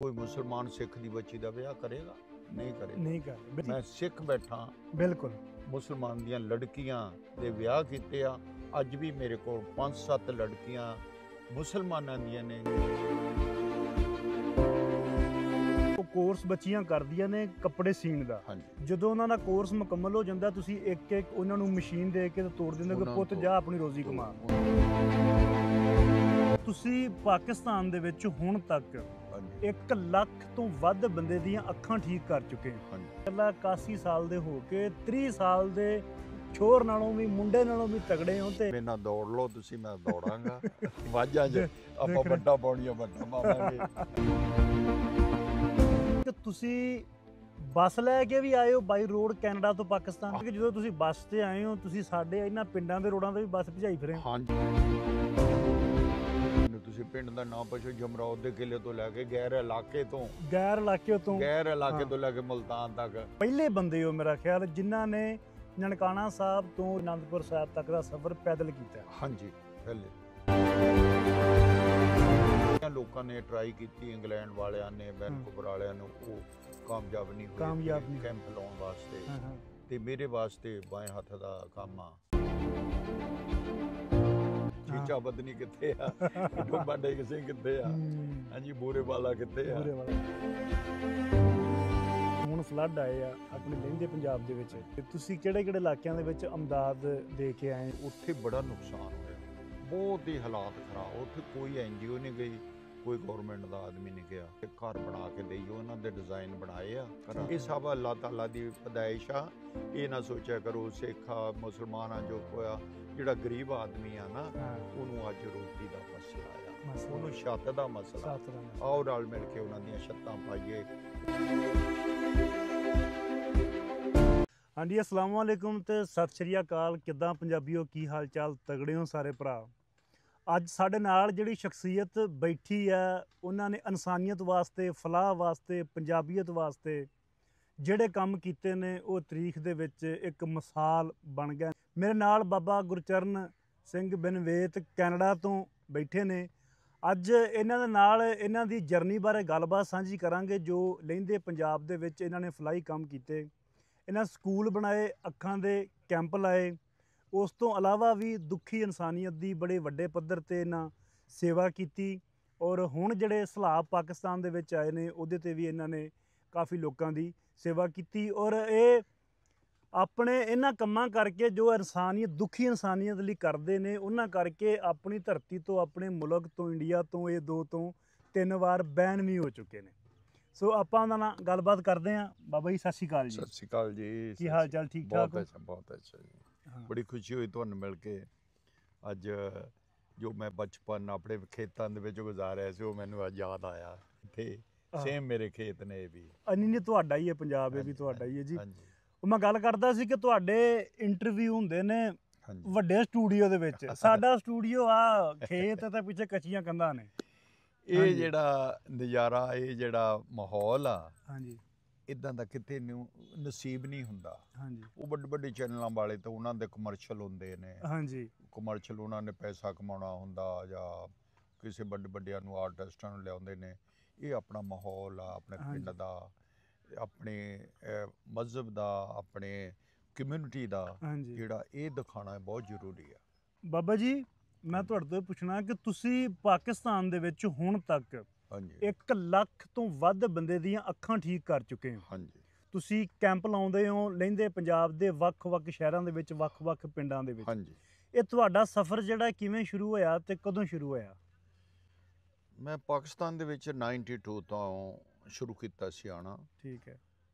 कोई मुसलमान सिख की बच्ची का ब्याह करेगा? नहीं करेगा। नहीं कर मैं सिख बैठा, बिल्कुल मुसलमान ਦੀਆਂ ਲੜਕੀਆਂ ਦੇ ਵਿਆਹ ਕੀਤੇ ਆ। ਅੱਜ ਵੀ ਮੇਰੇ ਕੋਲ 5-7 ਲੜਕੀਆਂ ਮੁਸਲਮਾਨਾਂ ਦੀਆਂ ਨੇ। ਉਹ ਕੋਰਸ ਬੱਚੀਆਂ ਕਰਦੀਆਂ ਨੇ ਕੱਪੜੇ ਸੀਣ ਦਾ। ਹਾਂਜੀ, ਜਦੋਂ ਉਹਨਾਂ ਦਾ ਕੋਰਸ ਮੁਕੰਮਲ ਹੋ ਜਾਂਦਾ ਤੁਸੀਂ ਇੱਕ ਇੱਕ ਉਹਨਾਂ ਨੂੰ ਮਸ਼ੀਨ ਦੇ ਕੇ ਤੋੜ ਦਿੰਦੇ ਕਿ ਪੁੱਤ ਜਾ ਆਪਣੀ ਰੋਜ਼ੀ ਕਮਾ। ਤੁਸੀਂ ਪਾਕਿਸਤਾਨ ਦੇ ਵਿੱਚ ਹੁਣ ਤੱਕ 1 ਲੱਖ ਤੋਂ ਵੱਧ ਬੰਦੇ ਦੀਆਂ ਅੱਖਾਂ ਠੀਕ ਕਰ ਚੁੱਕੇ ਹੋ। ਪਹਿਲਾਂ 81 ਸਾਲ ਦੇ ਹੋ ਕੇ 30 ਸਾਲ ਦੇ ਛੋਰ ਨਾਲੋਂ ਵੀ ਮੁੰਡੇ ਨਾਲੋਂ ਵੀ ਤਗੜੇ ਹੋ ਤੇ ਮੇਰੇ ਨਾਲ ਦੌੜ ਲਓ ਤੁਸੀਂ, ਮੈਂ ਦੌੜਾਂਗਾ। ਵਾਜਾਂ 'ਚ ਆਪਾਂ ਵੱਡਾ ਪਾਉਣੀਆਂ ਵੱਡਾ ਮਾਵਾਂਗੇ। ਕਿ ਤੁਸੀਂ ਬੱਸ ਲੈ ਕੇ ਵੀ ਆਏ ਹੋ ਬਾਈ ਰੋਡ ਕੈਨੇਡਾ ਤੋਂ ਪਾਕਿਸਤਾਨ, ਕਿ ਜਦੋਂ ਤੁਸੀਂ ਬੱਸ ਤੇ ਆਏ ਹੋ ਤੁਸੀਂ ਸਾਡੇ ਇਹਨਾਂ ਪਿੰਡਾਂ ਦੇ ਰੋਡਾਂ ਤੇ ਵੀ ਬੱਸ ਭਜਾਈ ਫਿਰੇ। ਹਾਂਜੀ, ਤੁਸੀਂ ਪਿੰਡ ਦਾ ਨਾਮ ਪੁੱਛੋ, ਜਮਰੌਦ ਦੇ ਕਿਲੇ ਤੋਂ ਲੈ ਕੇ ਗੈਰ ਇਲਾਕੇ ਤੋਂ ਲੈ ਕੇ ਮੁਲਤਾਨ ਤੱਕ ਪਹਿਲੇ ਬੰਦੇ ਹੋ ਮੇਰਾ ਖਿਆਲ ਜਿਨ੍ਹਾਂ ਨੇ ਨਨਕਾਣਾ ਸਾਹਿਬ ਤੋਂ ਅਨੰਦਪੁਰ ਸਾਹਿਬ ਤੱਕ ਦਾ ਸਫ਼ਰ ਪੈਦਲ ਕੀਤਾ। ਹਾਂਜੀ, ਪਹਿਲੇ ਲੋਕਾਂ ਨੇ ਟਰਾਈ ਕੀਤੀ, ਇੰਗਲੈਂਡ ਵਾਲਿਆਂ ਨੇ, ਵੈਨਕੂਵਰ ਵਾਲਿਆਂ ਨੂੰ, ਉਹ ਕਾਮਯਾਬ ਨਹੀਂ ਹੋਏ ਕੈਂਪ ਲਾਉਣ ਵਾਸਤੇ। ਤੇ ਮੇਰੇ ਵਾਸਤੇ ਬਾएं ਹੱਥ ਦਾ ਕੰਮ ਆ। ਚੀਚਾ ਬਦਨੀ ਕਿੱਥੇ ਆ, ਡੋਬਾ ਡੇਗ ਸਿੰਘ ਕਿੱਥੇ ਆ, ਹਾਂਜੀ ਬੂਰੇ ਵਾਲਾ ਕਿੱਥੇ ਆ। ਹੁਣ ਫਲੱਡ ਆਏ ਆ ਆਪਣੇ ਲਹਿੰਦੇ ਪੰਜਾਬ ਦੇ ਵਿੱਚ, ਤੁਸੀਂ ਕਿਹੜੇ ਕਿਹੜੇ ਇਲਾਕਿਆਂ ਦੇ ਵਿੱਚ ਅਮਦਾਦ ਦੇ ਕੇ ਆਏ? ਉੱਥੇ ਬੜਾ ਨੁਕਸਾਨ ਹੋਇਆ, ਬਹੁਤ ਹੀ ਹਾਲਾਤ ਖਰਾਬ। ਉੱਥੇ ਕੋਈ ਐਨਜੀਓ ਨਹੀਂ ਗਈ, ਕੋਈ ਗਵਰਨਮੈਂਟ ਦਾ ਆਦਮੀ ਨਹੀਂ ਗਿਆ। ਘਰ ਬਣਾ ਕੇ ਦੇਈਓ, ਉਹਨਾਂ ਦੇ ਡਿਜ਼ਾਈਨ ਬਣਾਏ ਆ। ਇਹ ਸਭ ਅੱਲਾਹ ਤਾਲਾ ਦੀ ਪਦਾਇਸ਼ ਆ। ਇਹ ਨਾ ਸੋਚਿਆ ਕਰੋ ਸਿੱਖ ਆ ਮੁਸਲਮਾਨ ਆ, ਜੋ ਹੋਇਆ ਜਿਹੜਾ ਗਰੀਬ ਆਦਮੀ ਆ ਨਾ ਉਹਨੂੰ ਅੱਜ ਰੋਟੀ ਦਾ ਮਸਲਾ ਆ, ਉਹਨੂੰ ਛੱਤ ਦਾ ਮਸਲਾ। ਆਓ ਨਾਲ ਮਿਲ ਕੇ ਉਹਨਾਂ ਦੀਆਂ ਛੱਤਾਂ ਪਾਈਏ। ਹਾਂਜੀ, ਅਸਲਾਮ ਵਾਲੇਕੁਮ ਤੇ ਸਤਿ ਸ਼੍ਰੀ ਅਕਾਲ। ਕਿੱਦਾਂ ਪੰਜਾਬੀਓ, ਕੀ ਹਾਲ ਚਾਲ? ਤਗੜੇ ਹੋ ਸਾਰੇ ਭਰਾ। ਅੱਜ ਸਾਡੇ ਨਾਲ ਜਿਹੜੀ ਸ਼ਖਸੀਅਤ ਬੈਠੀ ਆ ਉਹਨਾਂ ਨੇ ਇਨਸਾਨੀਅਤ ਵਾਸਤੇ, ਫਲਾਹ ਵਾਸਤੇ, ਪੰਜਾਬੀਅਤ ਵਾਸਤੇ ਜਿਹੜੇ ਕੰਮ ਕੀਤੇ ਨੇ ਉਹ ਤਾਰੀਖ ਦੇ ਵਿੱਚ ਇੱਕ ਮਿਸਾਲ ਬਣ ਗਿਆ। ਮੇਰੇ ਨਾਲ ਬਾਬਾ ਗੁਰਚਰਨ ਸਿੰਘ ਬਿਨ ਵੇਤ ਕੈਨੇਡਾ ਤੋਂ ਬੈਠੇ ਨੇ। ਅੱਜ ਇਹਨਾਂ ਦੇ ਨਾਲ ਇਹਨਾਂ ਦੀ ਜਰਨੀ ਬਾਰੇ ਗੱਲਬਾਤ ਸਾਂਝੀ ਕਰਾਂਗੇ। ਜੋ ਲਹਿੰਦੇ ਪੰਜਾਬ ਦੇ ਵਿੱਚ ਇਹਨਾਂ ਨੇ ਫਲਾਈ ਕੰਮ ਕੀਤੇ, ਇਹਨਾਂ ਸਕੂਲ ਬਣਾਏ, ਅੱਖਾਂ ਦੇ ਕੈਂਪ ਲਾਏ, ਉਸ ਤੋਂ ਇਲਾਵਾ ਵੀ ਦੁਖੀ ਇਨਸਾਨੀਅਤ ਦੀ ਬੜੇ ਵੱਡੇ ਪੱਧਰ 'ਤੇ ਇਹਨਾਂ ਸੇਵਾ ਕੀਤੀ। ਔਰ ਹੁਣ ਜਿਹੜੇ ਸਲਾਬ ਪਾਕਿਸਤਾਨ ਦੇ ਵਿੱਚ ਆਏ ਨੇ ਉਹਦੇ 'ਤੇ ਵੀ ਇਹਨਾਂ ਨੇ ਕਾਫੀ ਲੋਕਾਂ ਦੀ ਸੇਵਾ ਕੀਤੀ। ਔਰ ਇਹ ਆਪਣੇ ਇਹਨਾਂ ਕੰਮਾਂ ਕਰਕੇ ਜੋ ਇਨਸਾਨੀਅਤ, ਦੁਖੀ ਇਨਸਾਨੀਅਤ ਲਈ ਕਰਦੇ ਨੇ, ਉਹਨਾਂ ਕਰਕੇ ਆਪਣੀ ਧਰਤੀ ਤੋਂ, ਆਪਣੇ ਮੁਲਕ ਤੋਂ, ਇੰਡੀਆ ਤੋਂ ਇਹ 2 ਤੋਂ 3 ਵਾਰ ਬੈਨ ਵੀ ਹੋ ਚੁੱਕੇ ਨੇ। ਸੋ ਆਪਾਂ ਉਹਨਾਂ ਨਾਲ ਗੱਲਬਾਤ ਕਰਦੇ ਹਾਂ। ਬਾਬਾ ਜੀ ਸਤਿ ਸ਼੍ਰੀ ਅਕਾਲ ਜੀ। ਸਤਿ ਸ਼੍ਰੀ ਅਕਾਲ ਜੀ, ਕੀ ਹਾਲ ਚਾਲ? ਠੀਕ ਠਾਕ? ਬਹੁਤ ਅੱਛਾ, ਬਹੁਤ ਅੱਛਾ ਜੀ। ਬੜੀ ਖੁਸ਼ੀ ਹੋਈ ਤੁਹਾਨੂੰ ਮਿਲ ਕੇ। ਅੱਜ ਜੋ ਮੈਂ ਬਚਪਨ ਆਪਣੇ ਖੇਤਾਂ ਦੇ ਵਿੱਚ ਗੁਜ਼ਾਰਿਆ ਸੀ ਉਹ ਮੈਨੂੰ ਅੱਜ ਯਾਦ ਆਇਆ। ਇੱਥੇ ਸੇਮ ਮੇਰੇ ਖੇਤ ਨੇ ਇਹ ਵੀ। ਨਹੀਂ ਤੁਹਾਡਾ ਹੀ ਹੈ ਪੰਜਾਬ, ਇਹ ਵੀ ਤੁਹਾਡਾ ਹੀ ਹੈ ਜੀ। ਉਹ ਮੈਂ ਗੱਲ ਕਰਦਾ ਸੀ ਕਿ ਤੁਹਾਡੇ ਇੰਟਰਵਿਊ ਹੁੰਦੇ ਨੇ ਵੱਡੇ ਸਟੂਡੀਓ ਦੇ ਵਿੱਚ। ਸਾਡਾ ਸਟੂਡੀਓ ਆ ਖੇਤ ਤੇ ਪਿੱਛੇ ਕੱਚੀਆਂ ਕੰਧਾਂ ਨੇ। ਇਹ ਜਿਹੜਾ ਨਜ਼ਾਰਾ, ਇਹ ਜਿਹੜਾ ਮਾਹੌਲ ਆ, ਹਾਂਜੀ, ਇਦਾਂ ਦਾ ਕਿਤੇ ਨਸੀਬ ਨਹੀਂ ਹੁੰਦਾ। ਹਾਂਜੀ, ਉਹ ਵੱਡੇ ਵੱਡੇ ਚੈਨਲਾਂ ਵਾਲੇ ਤਾਂ ਉਹਨਾਂ ਦੇ ਕਮਰਸ਼ੀਅਲ ਹੁੰਦੇ ਨੇ। ਹਾਂਜੀ, ਕਮਰਸ਼ੀਅਲ ਉਹਨਾਂ ਨੇ ਪੈਸਾ ਕਮਾਉਣਾ ਹੁੰਦਾ ਜਾਂ ਕਿਸੇ ਵੱਡੇ ਵੱਡਿਆਂ ਨੂੰ, ਆਰਟਿਸਟਾਂ ਨੂੰ ਲਿਆਉਂਦੇ ਨੇ। ਇਹ ਆਪਣਾ ਮਾਹੌਲ ਆ, ਆਪਣੇ ਪਿੰਡ ਦਾ, ਆਪਣੇ ਮਜ਼ਹਬ ਦਾ, ਆਪਣੇ ਕਮਿਊਨਿਟੀ ਦਾ, ਜਿਹੜਾ ਇਹ ਦਿਖਾਉਣਾ ਬਹੁਤ ਜ਼ਰੂਰੀ ਆ। ਬਾਬਾ ਜੀ ਮੈਂ ਤੁਹਾਡੇ ਤੋਂ ਪੁੱਛਣਾ ਕਿ ਤੁਸੀਂ ਪਾਕਿਸਤਾਨ ਦੇ ਵਿੱਚ ਹੁਣ ਤੱਕ 1 ਲੱਖ ਤੋਂ ਵੱਧ ਬੰਦੇ ਦੀਆਂ ਅੱਖਾਂ ਠੀਕ ਕਰ ਚੁੱਕੇ ਹੋ। ਹਾਂਜੀ, ਤੁਸੀਂ ਕੈਂਪ ਲਾਉਂਦੇ ਹੋ ਲਹਿੰਦੇ ਪੰਜਾਬ ਦੇ ਵੱਖ-ਵੱਖ ਸ਼ਹਿਰਾਂ ਦੇ ਵਿੱਚ, ਵੱਖ-ਵੱਖ ਪਿੰਡਾਂ ਦੇ ਵਿੱਚ। ਹਾਂਜੀ, ਇਹ ਤੁਹਾਡਾ ਸਫ਼ਰ ਜਿਹੜਾ ਕਿਵੇਂ ਸ਼ੁਰੂ ਹੋਇਆ ਤੇ ਕਦੋਂ ਸ਼ੁਰੂ ਹੋਇਆ? ਮੈਂ ਪਾਕਿਸਤਾਨ ਦੇ ਵਿੱਚ 92 ਤੋਂ ਸ਼ੁਰੂ ਕੀਤਾ ਸੀ ਆਉਣਾ। ਠੀਕ ਹੈ।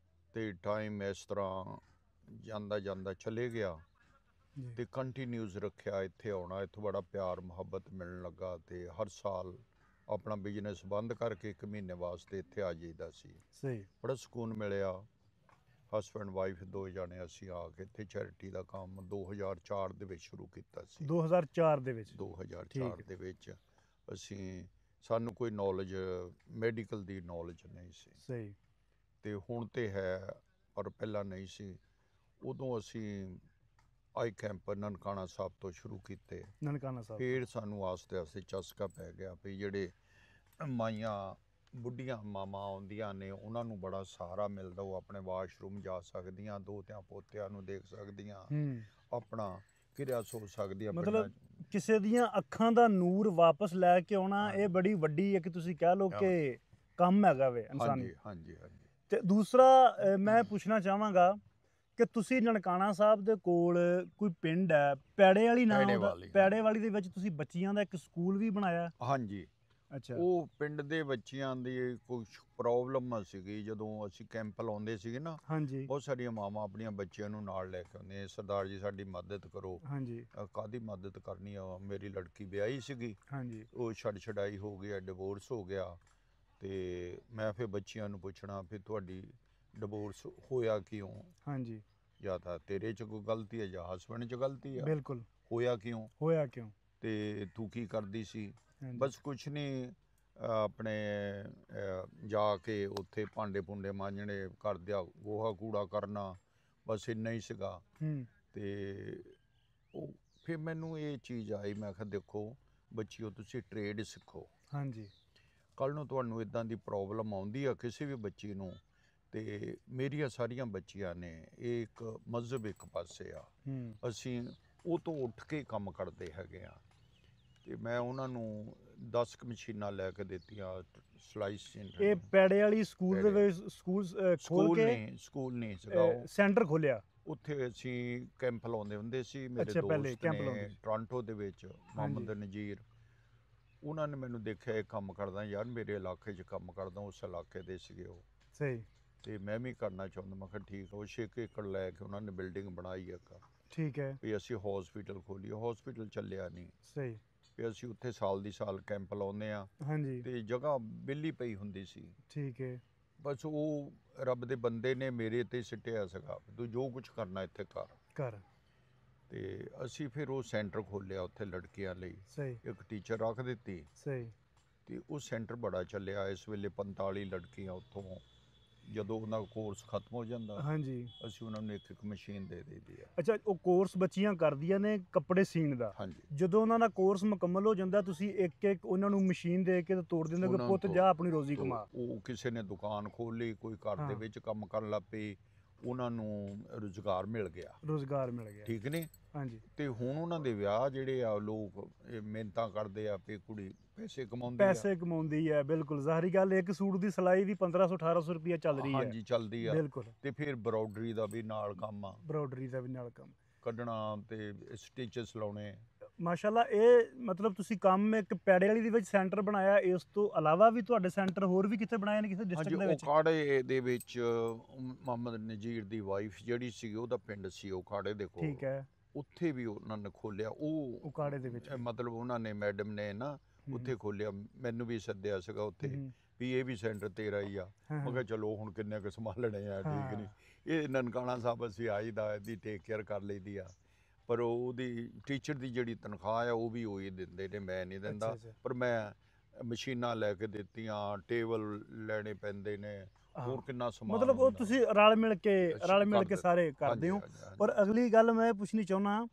ਤੇ ਟਾਈਮ ਇਸ ਤਰ੍ਹਾਂ ਜਾਂਦਾ ਜਾਂਦਾ ਚਲੇ ਗਿਆ ਤੇ ਕੰਟੀਨਿਊਸ ਰੱਖਿਆ ਇੱਥੇ ਆਉਣਾ। ਇੱਥੇ ਬੜਾ ਪਿਆਰ ਮੁਹੱਬਤ ਮਿਲਣ ਲੱਗਾ ਤੇ ਹਰ ਸਾਲ ਆਪਣਾ ਬਿਜ਼ਨਸ ਬੰਦ ਕਰਕੇ 1 ਮਹੀਨੇ ਵਾਸਤੇ ਇੱਥੇ ਆ ਜਾਈਦਾ ਸੀ। ਸਹੀ, ਬੜਾ ਸਕੂਨ ਮਿਲਿਆ। ਹਸਬੈਂਡ ਵਾਈਫ 2 ਜਾਣੇ ਅਸੀਂ ਆ ਕੇ ਇੱਥੇ ਚੈਰਿਟੀ ਦਾ ਕੰਮ 2004 ਦੇ ਵਿੱਚ ਸ਼ੁਰੂ ਕੀਤਾ ਸੀ। 2004 ਦੇ ਵਿੱਚ? 2004 ਦੇ ਵਿੱਚ ਅਸੀਂ, ਸਾਨੂੰ ਕੋਈ ਨੌਲੇਜ, ਮੈਡੀਕਲ ਦੀ ਨੌਲੇਜ ਨਹੀਂ ਸੀ। ਸਹੀ। ਤੇ ਹੁਣ ਤੇ ਹੈ ਪਰ ਪਹਿਲਾਂ ਨਹੀਂ ਸੀ। ਉਦੋਂ ਅਸੀਂ ਆਈ ਕੈਂਪ ਨਨਕਾਣਾ ਸਾਹਿਬ ਤੋਂ ਸ਼ੁਰੂ ਕੀਤੇ। ਨਨਕਾਣਾ ਸਾਹਿਬ। ਫਿਰ ਸਾਨੂੰ ਆਸਤੇ ਆਸਤੇ ਚਸਕਾ ਪੈ ਗਿਆ ਵੀ ਜਿਹੜੇ ਮਾਈਆਂ ਬੁੱਢੀਆਂ ਮਾਵਾਂ ਆਉਂਦੀਆਂ ਨੇ, ਉਹਨਾਂ ਨੂੰ ਬੜਾ ਸਹਾਰਾ ਮਿਲਦਾ, ਉਹ ਆਪਣੇ ਵਾਸ਼ਰੂਮ ਜਾ ਸਕਦੀਆਂ, ਦੋਤਿਆਂ ਪੋਤਿਆਂ ਨੂੰ ਦੇਖ ਸਕਦੀਆਂ, ਆਪਣਾ ਕਿਰਿਆ ਸੋਚ ਸਕਦੀਆਂ। ਮਤਲਬ ਕਿਸੇ ਦੀਆਂ ਅੱਖਾਂ ਦਾ ਨੂਰ ਵਾਪਸ ਲੈ ਕੇ ਆਉਣਾ, ਇਹ ਬੜੀ ਵੱਡੀ ਇੱਕ ਤੁਸੀਂ ਕਹਿ ਲਓ ਕਿ ਕੰਮ ਹੈਗਾ ਵੇ ਇਨਸਾਨੀ। ਹਾਂਜੀ ਹਾਂਜੀ। ਤੇ ਦੂਸਰਾ ਮੈਂ ਪੁੱਛਣਾ ਚਾਹਾਂਗਾ ਕਿ ਤੁਸੀਂ ਨਨਕਾਣਾ ਸਾਹਿਬ ਦੇ ਕੋਲ ਕੋਈ ਪਿੰਡ ਹੈ ਪੈੜੇ ਵਾਲੀ ਨਾਮ ਦਾ, ਪੈੜੇ ਵਾਲੀ ਦੇ ਵਿੱਚ ਤੁਸੀਂ ਬੱਚਿਆਂ ਦਾ ਇੱਕ ਸਕੂਲ ਵੀ ਬਣਾਇਆ? ਹਾਂਜੀ। ਅੱਛਾ। ਉਹ ਪਿੰਡ ਦੇ ਬੱਚਿਆਂ ਦੀ ਕੁਝ ਪ੍ਰੋਬਲਮ ਸੀਗੀ, ਜਦੋਂ ਅਸੀਂ ਕੈਂਪ ਲਾਉਂਦੇ ਸੀਗੇ ਨਾ, ਹਾਂਜੀ, ਬਹੁਤ ਸਾਰੀਆਂ ਮਾਵਾਂ ਆਪਣੀਆਂ ਬੱਚਿਆਂ ਨੂੰ ਨਾਲ ਲੈ ਕੇ ਆਉਂਦੀਆਂ, ਸਰਦਾਰ ਜੀ ਸਾਡੀ ਮਦਦ ਕਰੋ। ਹਾਂਜੀ। ਕਾਹਦੀ ਮਦਦ ਕਰਨੀ ਆ, ਮੇਰੀ ਲੜਕੀ ਵਿਆਹੀ ਸੀਗੀ, ਹਾਂਜੀ। ਉਹ ਛੜਾਈ ਹੋ ਗਿਆ, ਡਿਵੋਰਸ ਹੋ ਗਿਆ, ਤੇ ਮੈਂ ਫਿਰ ਬੱਚਿਆਂ ਨੂੰ ਪੁੱਛਣਾ ਫਿਰ ਤੁਹਾਡੀ ਡਿਵੋਰਸ ਹੋਇਆ ਕਿਉਂ? ਹਾਂਜੀ। ਜਾਂ ਤਾਂ ਤੇਰੇ 'ਚ ਕੋਈ ਗਲਤੀ ਹੈ ਜਾਂ ਹਸਬੈਂਡ 'ਚ ਗਲਤੀ ਆ। ਬਿਲਕੁਲ। ਹੋਇਆ ਕਿਉਂ? ਹੋਇਆ ਕਿਉਂ? ਤੇ ਤੂੰ ਕੀ ਕਰਦੀ ਸੀ? ਹਾਂਜੀ। ਬਸ ਕੁਛ ਨਹੀਂ, ਆਪਣੇ ਜਾ ਕੇ ਉੱਥੇ ਭਾਂਡੇ ਭੁੰਡੇ ਮਾਂਜਣੇ, ਘਰ ਦਾ ਗੋਹਾ ਕੂੜਾ ਕਰਨਾ, ਬਸ ਇੰਨਾ ਹੀ ਸੀਗਾ। ਤੇ ਉਹ ਫਿਰ ਮੈਨੂੰ ਇਹ ਚੀਜ਼ ਆਈ, ਮੈਂ ਕਿਹਾ ਦੇਖੋ ਬੱਚਿਓ, ਤੁਸੀਂ ਟ੍ਰੇਡ ਸਿੱਖੋ। ਹਾਂਜੀ। ਕੱਲ੍ਹ ਨੂੰ ਤੁਹਾਨੂੰ ਇੱਦਾਂ ਦੀ ਪ੍ਰੋਬਲਮ ਆਉਂਦੀ ਆ ਕਿਸੇ ਵੀ ਬੱਚੀ ਨੂੰ, ਤੇ ਮੇਰੀਆਂ ਸਾਰੀਆਂ ਬੱਚੀਆਂ ਨੇ, ਇਹ ਇੱਕ ਮਜ਼ਹਬ ਇੱਕ ਪਾਸੇ ਆ, ਅਸੀਂ ਉਹ ਤੋਂ ਉੱਠ ਕੇ ਕੰਮ ਕਰਦੇ ਹੈਗੇ ਆ। ਤੇ ਮੈਂ ਉਹਨਾਂ ਨੂੰ 10 ਮਸ਼ੀਨਾਂ ਲੈ ਕੇ ਦਿੱਤੀਆਂ, ਸਲਾਈਸ ਸੈਂਟਰ। ਇਹ ਪੈੜੇ ਵਾਲੀ ਸਕੂਲ ਦੇ ਵਿੱਚ ਸਕੂਲ ਨਹੀਂ ਸੀਗਾ, ਸੈਂਟਰ ਖੋਲਿਆ ਉੱਥੇ ਅਸੀਂ ਕੈਂਪ ਲਾਉਂਦੇ ਹੁੰਦੇ ਸੀ। ਮੇਰੇ ਦੋਸਤ ਨੇ ਟੋਰਾਂਟੋ ਦੇ ਵਿੱਚ, ਮੁਹੰਮਦ ਨਜ਼ੀਰ, ਉਹਨਾਂ ਨੇ ਮੈਨੂੰ ਦੇਖਿਆ ਇਹ ਕੰਮ ਕਰਦਾ, ਯਾਰ ਮੇਰੇ ਇਲਾਕੇ 'ਚ ਕੰਮ ਕਰਦਾ, ਉਸ ਇਲਾਕੇ ਦੇ ਸੀਗੇ ਉਹ। ਸਹੀ। ਤੇ ਮੈਂ ਵੀ ਕਰਨਾ ਚਾਹੁੰਦਾ, ਮੈਂ ਕਿਹਾ ਠੀਕ ਆ। ਉਹ 6 ਏਕੜ ਲੈ ਕੇ ਉਹਨਾਂ ਨੇ ਬਿਲਡਿੰਗ ਬਣਾਈ ਇੱਕ। ਠੀਕ ਹੈ। ਵੀ ਅਸੀਂ ਹੌਸਪੀਟਲ ਖੋਲੀਏ, ਹੌਸਪੀਟਲ ਚੱਲਿਆ ਨਹੀਂ। ਸਹੀ। ਵੀ ਅਸੀਂ ਉੱਥੇ ਸਾਲ ਦੀ ਸਾਲ ਕੈਂਪ ਲਾਉਂਦੇ ਆ। ਹਾਂਜੀ। ਤੇ ਜਗ੍ਹਾ ਵਿਹਲੀ ਪਈ ਹੁੰਦੀ ਸੀ। ਠੀਕ ਹੈ। ਬਸ ਉਹ ਰੱਬ ਦੇ ਬੰਦੇ ਨੇ ਮੇਰੇ ਤੇ ਸਿੱਟਿਆ ਸੀਗਾ, ਤੂੰ ਜੋ ਕੁਝ ਕਰਨਾ ਇੱਥੇ ਕਰ। ਤੇ ਅਸੀਂ ਫਿਰ ਉਹ ਸੈਂਟਰ ਖੋਲਿਆ ਉੱਥੇ ਲੜਕੀਆਂ ਲਈ। ਸਹੀ। ਇੱਕ ਟੀਚਰ ਰੱਖ ਦਿੱਤੀ। ਸਹੀ। ਤੇ ਉਹ ਸੈਂਟਰ ਬੜਾ ਚੱਲਿਆ। ਇਸ ਵੇਲੇ 45 ਲੜਕੀਆਂ ਉੱਥੋਂ, ਜਦੋਂ ਉਹਨਾਂ ਦਾ ਕੋਰਸ ਖਤਮ ਹੋ ਜਾਂਦਾ, ਹਾਂਜੀ, ਅਸੀਂ ਉਹਨਾਂ ਨੂੰ ਇੱਕ ਮਸ਼ੀਨ ਦੇ ਦਈਦੀ ਆ। ਅੱਛਾ, ਉਹ ਕੋਰਸ ਬੱਚੀਆਂ ਕਰਦੀਆਂ ਨੇ ਕੱਪੜੇ ਸੀਣ ਦਾ। ਹਾਂਜੀ। ਜਦੋਂ ਉਹਨਾਂ ਦਾ ਕੋਰਸ ਮੁਕੰਮਲ ਹੋ ਜਾਂਦਾ, ਤੁਸੀਂ ਇੱਕ ਉਹਨਾਂ ਨੂੰ ਮਸ਼ੀਨ ਦੇ ਕੇ ਤੋੜ ਦਿੰਦੇ ਕਿ ਪੁੱਤ ਜਾ ਆਪਣੀ ਰੋਜ਼ੀ ਕਮਾ। ਉਹ ਕਿਸੇ ਨੇ ਦੁਕਾਨ ਖੋਲ ਲਈ, ਕੋਈ ਘਰ ਦੇ ਵਿੱਚ ਕੰਮ ਕਰਨ ਲੱਗ ਪਈ, ਉਹਨਾਂ ਨੂੰ ਰੁਜ਼ਗਾਰ ਮਿਲ ਗਿਆ। ਠੀਕ ਨੇ। ਹਾਂਜੀ। ਤੇ ਹੁਣ ਉਹਨਾਂ ਦੇ ਵਿਆਹ ਜਿਹੜੇ ਆ, ਲੋਕ ਮਿਹਨਤਾਂ ਕਰਦੇ ਆ ਵੀ ਕੁੜੀ ਪੈਸੇ ਕਮਾਉਂਦੀ ਹੈ। ਬਿਲਕੁਲ ਜ਼ਾਹਰੀ ਗੱਲ, ਇੱਕ ਸੂਟ ਦੀ ਸਿਲਾਈ ਵੀ 1500-1800 ਰੁਪਇਆ ਚੱਲ ਰਹੀ ਹੈ। ਹਾਂਜੀ, ਚੱਲਦੀ ਆ। ਬਿਲਕੁਲ। ਤੇ ਫਿਰ ਬਰੋਡਰੀ ਦਾ ਵੀ ਨਾਲ ਕੰਮ ਆ, ਕੱਢਣਾ ਤੇ ਸਟਿਚਸ ਲਾਉਣੇ। ਮਾਸ਼ਾਅੱਲਾ, ਇਹ ਮਤਲਬ ਤੁਸੀਂ ਕੰਮ ਇੱਕ ਪੈੜੇ ਵਾਲੀ ਦੇ ਵਿੱਚ ਸੈਂਟਰ ਬਣਾਇਆ, ਇਸ ਤੋਂ ਇਲਾਵਾ ਵੀ ਤੁਹਾਡੇ ਸੈਂਟਰ ਹੋਰ ਵੀ ਕਿੱਥੇ ਬਣਾਏ ਨੇ ਕਿਸੇ ਡਿਸਟ੍ਰਿਕਟ ਦੇ ਵਿੱਚ? ਉਕਾੜੇ ਦੇ ਵਿੱਚ ਮੁਹੰਮਦ ਨਜ਼ੀਰ ਦੀ ਵਾਈਫ ਜਿਹੜੀ ਸੀ, ਉਹਦਾ ਪਿੰਡ ਸੀ ਉਕਾੜੇ ਦੇ ਕੋਲ। ਠੀਕ ਹੈ। ਉੱਥੇ ਵੀ ਉਹਨਾਂ ਨੇ ਖੋਲਿਆ, ਉਹ ਉਕਾੜੇ ਦੇ ਵਿੱਚ ਮਤਲਬ ਉਹਨਾਂ ਨੇ, ਮੈਡਮ ਨੇ ਨਾ ਉੱਥੇ ਖੋਲਿਆ। ਮੈਨੂੰ ਵੀ ਸੱਦਿਆ ਸੀਗਾ ਉੱਥੇ ਵੀ ਇਹ ਵੀ ਸੈਂਟਰ ਤੇਰਾ ਹੀ ਆ। ਮੈਂ ਕਿਹਾ ਚਲੋ ਹੁਣ ਕਿੰਨੇ ਕੁ ਸੰਭਾਲਣੇ ਆ, ਠੀਕ ਨਹੀਂ। ਇਹ ਨਨਕਾਣਾ ਸਾਹਿਬ ਅਸੀਂ ਆਈਦਾ, ਇਹਦੀ ਟੇਕ ਕੇਅਰ ਕਰ ਲਈਦੀ ਆ। ਪਰ ਉਹਦੀ ਟੀਚਰ ਦੀ ਜਿਹੜੀ ਤਨਖਾਹ ਆ, ਉਹ ਵੀ ਉਹੀ ਦਿੰਦੇ ਨੇ, ਮੈਂ ਨਹੀਂ ਦਿੰਦਾ। ਪਰ ਮੈਂ ਮਸ਼ੀਨਾਂ ਲੈ ਕੇ ਦਿੱਤੀਆਂ, ਟੇਬਲ ਲੈਣੇ ਪੈਂਦੇ ਨੇ, ਹੋਰ ਕਿੰਨਾ ਸਮਾਨ। ਮਤਲਬ ਉਹ ਤੁਸੀਂ ਰਲ ਮਿਲ ਕੇ ਸਾਰੇ ਕਰਦੇ ਹੋ। ਔਰ ਅਗਲੀ ਗੱਲ ਮੈਂ ਪੁੱਛਣੀ ਚਾਹੁੰਦਾ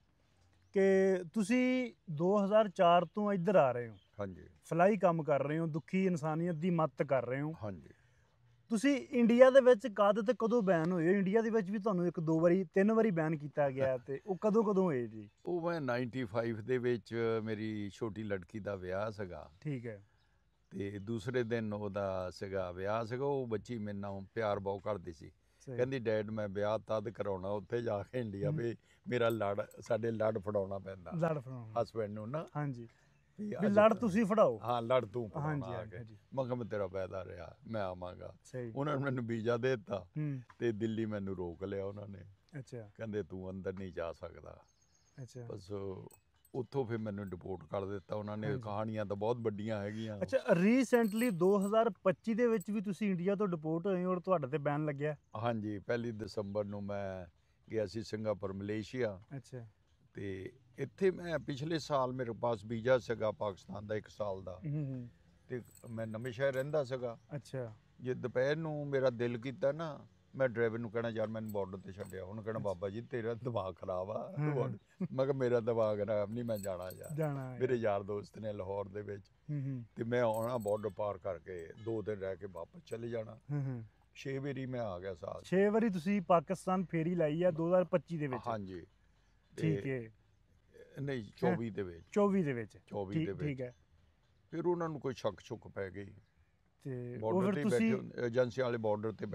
ਕਿ ਤੁਸੀਂ 2004 ਤੋਂ ਇੱਧਰ ਆ ਰਹੇ ਹੋ। ਹਾਂਜੀ। ਫਲਾਈ ਕੰਮ ਕਰ ਰਹੇ ਹੋ, ਦੁਖੀ ਇਨਸਾਨੀਅਤ ਦੀ ਮਦਦ ਕਰ ਰਹੇ ਹੋ। ਹਾਂਜੀ। ਤੁਸੀਂ ਇੰਡੀਆ ਦੇ ਵਿੱਚ ਕਦ ਤੇ ਕਦੋਂ ਬੈਨ ਹੋਏ? ਇੰਡੀਆ ਦੇ ਵਿੱਚ ਵੀ ਤੁਹਾਨੂੰ 1-2 ਵਾਰੀ 3 ਵਾਰੀ ਬੈਨ ਕੀਤਾ ਗਿਆ, ਤੇ ਉਹ ਕਦੋਂ ਹੋਏ ਜੀ? ਉਹ ਮੈਂ 95 ਦੇ ਵਿੱਚ ਮੇਰੀ ਛੋਟੀ ਲੜਕੀ ਦਾ ਵਿਆਹ ਸੀਗਾ। ਠੀਕ ਹੈ। ਤੇ ਦੂਸਰੇ ਦਿਨ ਉਹਦਾ ਸੀਗਾ ਵਿਆਹ ਸੀਗਾ। ਉਹ ਬੱਚੀ ਮੇਰੇ ਨਾਲ ਪਿਆਰ ਬਹੁਤ ਕਰਦੀ ਸੀ। ਕਹਿੰਦੀ ਡੈਡ ਮੈਂ ਵਿਆਹ ਤਦ ਕਰਾਉਣਾ ਉੱਥੇ ਜਾ ਕੇ ਇੰਡੀਆ, ਵੀ ਮੇਰਾ ਸਾਡੇ ਲੜ ਫੜਾਉਣਾ ਪੈਂਦਾ ਹਸਬੈਂਡ ਨੂੰ ਨਾ। ਹਾਂਜੀ। ਵੀ ਲੜ ਤੁਸੀਂ ਫੜਾਓ। ਹਾਂ, ਲੜ ਤੂੰ ਫੜਾਉਣਾ ਆ ਕੇ। ਮੈਂ ਕਿਹਾ ਮੈਂ ਤੇਰਾ ਪੈਦਾ ਰਿਹਾ, ਮੈਂ ਆਵਾਂਗਾ। ਉਹਨਾਂ ਨੇ ਮੈਨੂੰ ਵੀਜ਼ਾ ਦੇ ਦਿੱਤਾ ਤੇ ਦਿੱਲੀ ਮੈਨੂੰ ਰੋਕ ਲਿਆ ਉਹਨਾਂ ਨੇ। ਅੱਛਾ। ਕਹਿੰਦੇ ਤੂੰ ਅੰਦਰ ਨਹੀਂ ਜਾ ਸਕਦਾ। ਅੱਛਾ। ਬਸ ਉੱਥੋਂ ਫਿਰ ਮੈਨੂੰ ਡਿਪੋਰਟ ਕਰ ਦਿੱਤਾ ਉਹਨਾਂ ਨੇ। ਕਹਾਣੀਆਂ ਤਾਂ ਬਹੁਤ ਵੱਡੀਆਂ ਹੈਗੀਆਂ। ਅੱਛਾ, ਰੀਸੈਂਟਲੀ 2025 ਦੇ ਵਿੱਚ ਵੀ ਤੁਸੀਂ ਇੰਡੀਆ ਤੋਂ ਡਿਪੋਰਟ ਹੋਏ ਔਰ ਤੁਹਾਡੇ ਤੇ ਬੈਨ ਲੱਗਿਆ? ਹਾਂਜੀ, 1 ਦਸੰਬਰ ਨੂੰ ਮੈਂ ਗਿਆ ਸੀ ਸਿੰਗਾਪੁਰ, ਮਲੇਸ਼ੀਆ। ਅੱਛਾ। ਤੇ ਇੱਥੇ ਮੈਂ ਪਿਛਲੇ ਸਾਲ ਮੇਰੇ ਪਾਸ ਵੀਜ਼ਾ ਸੀਗਾ ਪਾਕਿਸਤਾਨ ਦਾ 1 ਸਾਲ ਦਾ, ਤੇ ਮੈਂ ਨਵੇਂ ਸ਼ਹਿਰ ਰਹਿੰਦਾ ਸੀਗਾ। ਅੱਛਾ। ਜੇ ਦੁਪਹਿਰ ਨੂੰ ਮੇਰਾ ਦਿਲ ਕੀਤਾ ਨਾ, ਮੈਂ ਡਰਾਈਵਰ ਨੂੰ ਕਹਿਣਾ ਯਾਰ ਮੈਨੂੰ ਬਾਰਡਰ ਤੇ ਛੱਡਿਆ, ਉਹਨੂੰ ਕਹਿਣਾ ਬਾਬਾ ਜੀ ਤੇਰਾ ਦਿਮਾਗ ਖਰਾਬ ਆ। ਮੈਂ ਕਿਹਾ ਮੇਰਾ ਦਿਮਾਗ ਖਰਾਬ ਨਹੀਂ, ਮੈਂ ਜਾਣਾ ਯਾਰ। ਮੇਰੇ ਯਾਰ ਦੋਸਤ ਨੇ ਲਾਹੌਰ ਦੇ ਵਿੱਚ, ਤੇ ਮੈਂ ਆਉਣਾ ਬਾਰਡਰ ਪਾਰ ਕਰਕੇ 2 ਦਿਨ ਰਹਿ ਕੇ ਵਾਪਸ ਚਲੇ ਜਾਣਾ। 6 ਵਾਰੀ ਮੈਂ ਆ ਗਿਆ ਸਾਲ 6 ਵਾਰੀ ਤੁਸੀਂ ਪਾਕਿਸਤਾਨ ਫੇਰੀ ਲਾਈ ਆ 2025 ਦੇ ਵਿੱਚ। ਹਾਂਜੀ ਠੀਕ ਹੈ। ਨਹੀਂ 24 ਦੇ ਵਿੱਚ 24 ਦੇ ਵਿੱਚ 24 ਦੇ ਵਿੱਚ ਠੀਕ ਹੈ। ਫਿਰ ਉਹਨਾਂ ਨੂੰ ਕੋਈ ਸ਼ੱਕ ਸ਼ੁਕ ਪੈ ਗਈ, ਤੇ ਬਾਰਡਰ ਤੇ ਬੈਠੇ ਹੁੰਦੇ, ਏਜੰਸੀਆਂ ਵਾਲੇ ਬਾਰਡਰ ਤੇ